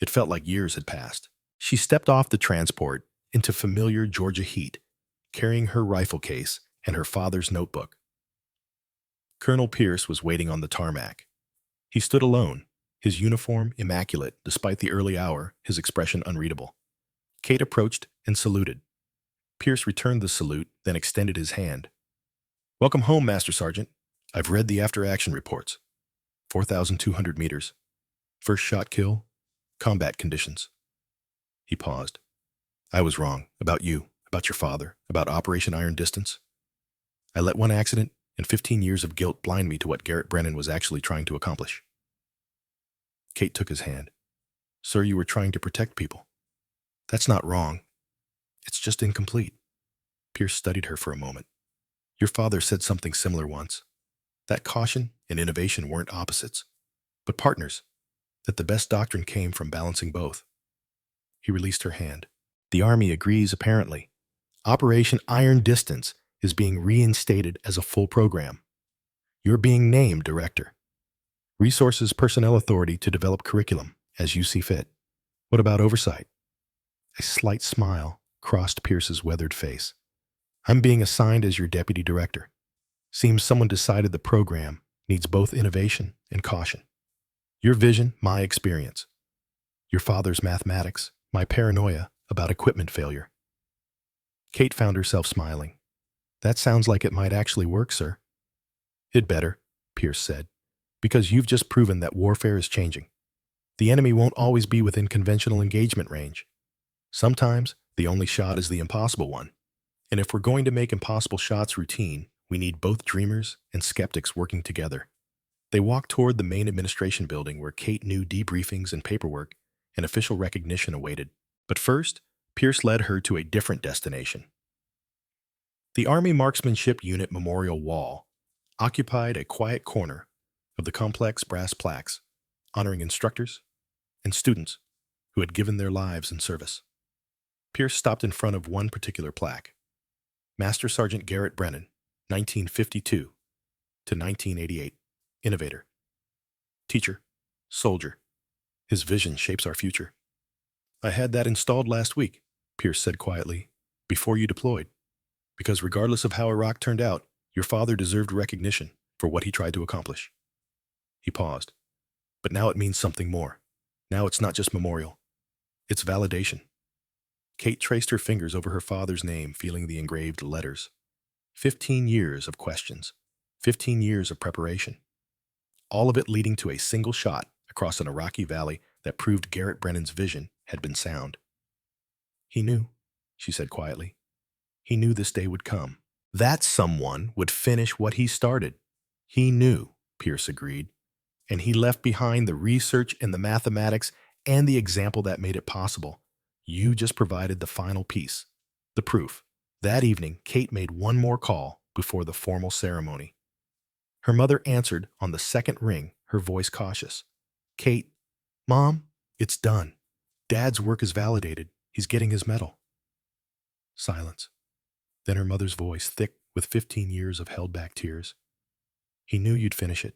It felt like years had passed. She stepped off the transport into familiar Georgia heat, carrying her rifle case and her father's notebook. Colonel Pierce was waiting on the tarmac. He stood alone, his uniform immaculate despite the early hour, his expression unreadable. Kate approached and saluted. Pierce returned the salute, then extended his hand. Welcome home, Master Sergeant. I've read the after-action reports. 4,200 meters. First shot kill. Combat conditions. He paused. I was wrong. About you. About your father. About Operation Iron Distance. I let one accident and 15 years of guilt blind me to what Garrett Brennan was actually trying to accomplish. Kate took his hand. Sir, you were trying to protect people. That's not wrong. It's just incomplete. Pierce studied her for a moment. Your father said something similar once. That caution and innovation weren't opposites, but partners. That the best doctrine came from balancing both. He released her hand. The Army agrees, apparently. Operation Iron Distance is being reinstated as a full program. You're being named director. Resources Personnel Authority to develop curriculum as you see fit. What about oversight? A slight smile crossed Pierce's weathered face. I'm being assigned as your deputy director. Seems someone decided the program needs both innovation and caution. Your vision, my experience. Your father's mathematics, my paranoia about equipment failure. Kate found herself smiling. That sounds like it might actually work, sir. It better, Pierce said, because you've just proven that warfare is changing. The enemy won't always be within conventional engagement range. Sometimes the only shot is the impossible one. And if we're going to make impossible shots routine, we need both dreamers and skeptics working together. They walked toward the main administration building where Kate knew debriefings and paperwork and official recognition awaited. But first, Pierce led her to a different destination. The Army Marksmanship Unit Memorial Wall occupied a quiet corner of the complex brass plaques honoring instructors and students who had given their lives in service. Pierce stopped in front of one particular plaque. Master Sergeant Garrett Brennan, 1952 to 1988. Innovator. Teacher. Soldier. His vision shapes our future. I had that installed last week, Pierce said quietly, before you deployed. Because regardless of how Iraq turned out, your father deserved recognition for what he tried to accomplish. He paused. But now it means something more. Now it's not just memorial. It's validation. Kate traced her fingers over her father's name, feeling the engraved letters. 15 years of questions. 15 years of preparation. All of it leading to a single shot across an Iraqi valley that proved Garrett Brennan's vision had been sound. He knew, she said quietly. He knew this day would come. That someone would finish what he started. He knew, Pierce agreed, and he left behind the research and the mathematics and the example that made it possible. You just provided the final piece, the proof. That evening, Kate made one more call before the formal ceremony. Her mother answered on the second ring, her voice cautious. Kate, Mom, it's done. Dad's work is validated. He's getting his medal. Silence. Then her mother's voice, thick with 15 years of held-back tears. He knew you'd finish it.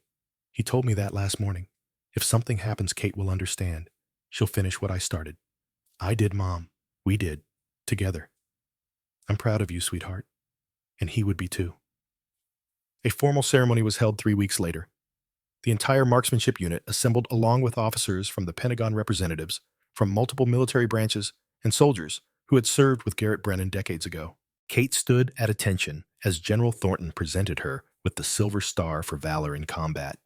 He told me that last morning. If something happens, Kate will understand. She'll finish what I started. I did, Mom. We did. Together. I'm proud of you, sweetheart. And he would be too. A formal ceremony was held 3 weeks later. The entire marksmanship unit assembled along with officers from the Pentagon representatives, from multiple military branches, and soldiers who had served with Garrett Brennan decades ago. Kate stood at attention as General Thornton presented her with the Silver Star for valor in combat.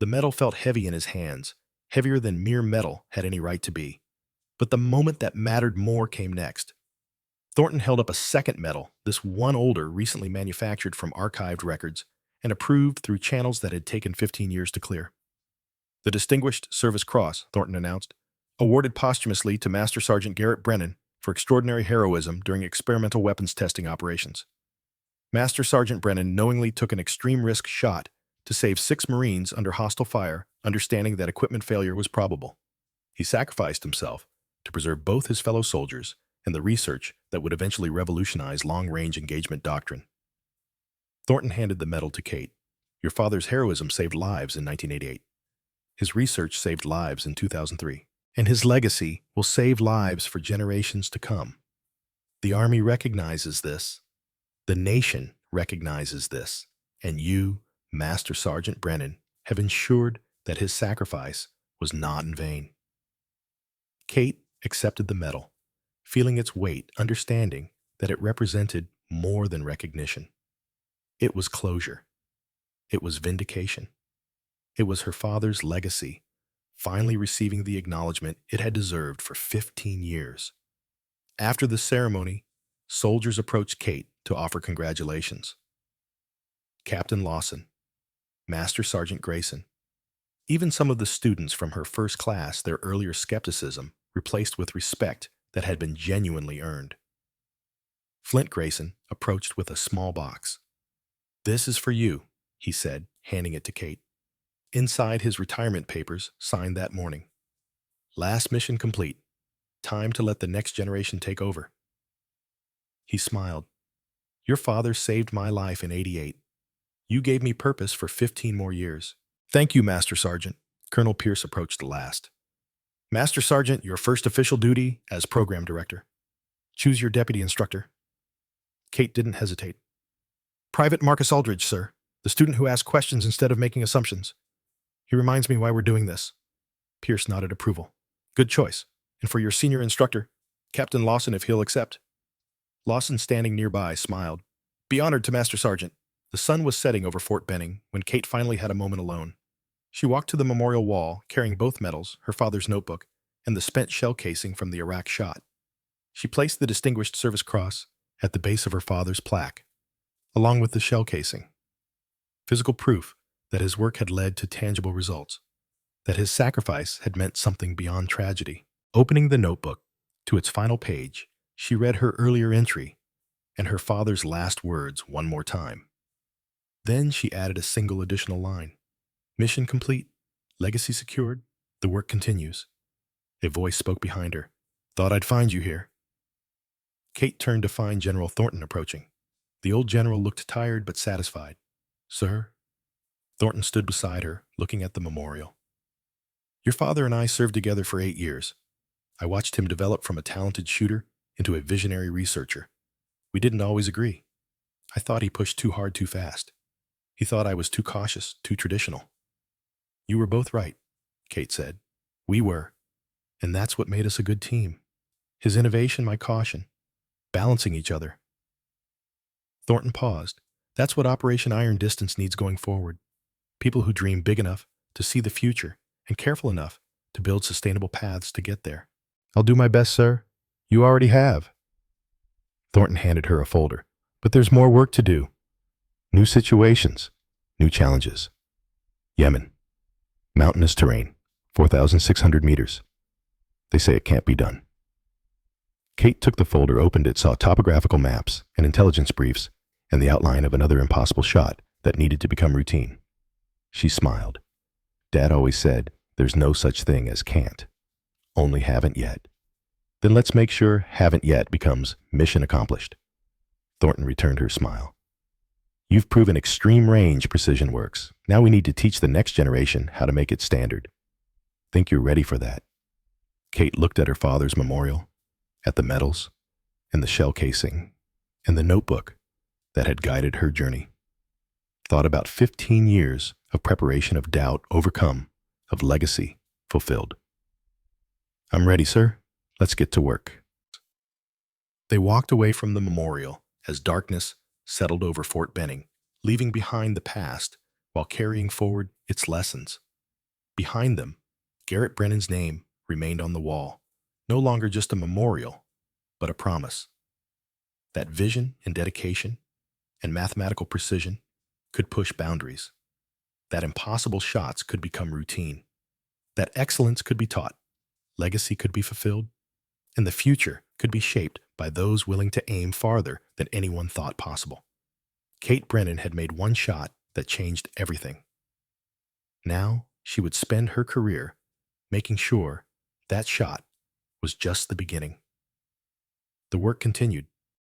The medal felt heavy in his hands, heavier than mere metal had any right to be. But the moment that mattered more came next. Thornton held up a second medal, this one older, recently manufactured from archived records, and approved through channels that had taken 15 years to clear. The Distinguished Service Cross, Thornton announced, awarded posthumously to Master Sergeant Garrett Brennan for extraordinary heroism during experimental weapons testing operations. Master Sergeant Brennan knowingly took an extreme risk shot to save 6 Marines under hostile fire, understanding that equipment failure was probable. He sacrificed himself to preserve both his fellow soldiers and the research that would eventually revolutionize long-range engagement doctrine. Thornton handed the medal to Kate. Your father's heroism saved lives in 1988. His research saved lives in 2003. And his legacy will save lives for generations to come. The Army recognizes this. The nation recognizes this. And you, Master Sergeant Brennan, have ensured that his sacrifice was not in vain. Kate accepted the medal, feeling its weight, understanding that it represented more than recognition. It was closure. It was vindication. It was her father's legacy, finally receiving the acknowledgement it had deserved for 15 years. After the ceremony, soldiers approached Kate to offer congratulations. Captain Lawson, Master Sergeant Grayson. Even some of the students from her first class, their earlier skepticism replaced with respect that had been genuinely earned. Flint Grayson approached with a small box. "This is for you," he said, handing it to Kate. Inside his retirement papers, signed that morning. "Last mission complete. Time to let the next generation take over." He smiled. "Your father saved my life in '88. You gave me purpose for 15 more years." "Thank you, Master Sergeant." Colonel Pierce approached the last. "Master Sergeant, your first official duty as program director. Choose your deputy instructor." Kate didn't hesitate. "Private Marcus Aldridge, sir. The student who asks questions instead of making assumptions. He reminds me why we're doing this." Pierce nodded approval. "Good choice. And for your senior instructor, Captain Lawson, if he'll accept." Lawson, standing nearby, smiled. "Be honored to Master Sergeant." The sun was setting over Fort Benning when Kate finally had a moment alone. She walked to the memorial wall, carrying both medals, her father's notebook, and the spent shell casing from the Iraq shot. She placed the Distinguished Service Cross at the base of her father's plaque, along with the shell casing. Physical proof that his work had led to tangible results, that his sacrifice had meant something beyond tragedy. Opening the notebook to its final page, she read her earlier entry and her father's last words one more time. Then she added a single additional line. "Mission complete. Legacy secured. The work continues." A voice spoke behind her. "Thought I'd find you here." Kate turned to find General Thornton approaching. The old general looked tired but satisfied. "Sir?" Thornton stood beside her, looking at the memorial. "Your father and I served together for 8 years. I watched him develop from a talented shooter into a visionary researcher. We didn't always agree. I thought he pushed too hard too fast. He thought I was too cautious, too traditional." "You were both right," Kate said. "We were. And that's what made us a good team. His innovation, my caution. Balancing each other." Thornton paused. "That's what Operation Iron Distance needs going forward. People who dream big enough to see the future and careful enough to build sustainable paths to get there." "I'll do my best, sir. You already have." Thornton handed her a folder. "But there's more work to do. New situations, new challenges. Yemen. Mountainous terrain, 4,600 meters. They say it can't be done." Kate took the folder, opened it, saw topographical maps and intelligence briefs, and the outline of another impossible shot that needed to become routine. She smiled. Dad always said, there's no such thing as can't. Only haven't yet. Then let's make sure haven't yet becomes mission accomplished. Thornton returned her smile. You've proven extreme range precision works. Now we need to teach the next generation how to make it standard. Think you're ready for that? Kate looked at her father's memorial, at the medals, and the shell casing, and the notebook that had guided her journey. Thought about 15 years of preparation, of doubt overcome, of legacy fulfilled. I'm ready, sir. Let's get to work. They walked away from the memorial as darkness settled over Fort Benning, leaving behind the past while carrying forward its lessons. Behind them, Garrett Brennan's name remained on the wall, no longer just a memorial, but a promise. That vision and dedication and mathematical precision could push boundaries. That impossible shots could become routine. That excellence could be taught, legacy could be fulfilled, and the future could be shaped by those willing to aim farther than anyone thought possible. Kate Brennan had made one shot that changed everything. Now she would spend her career making sure that shot was just the beginning. The work continued,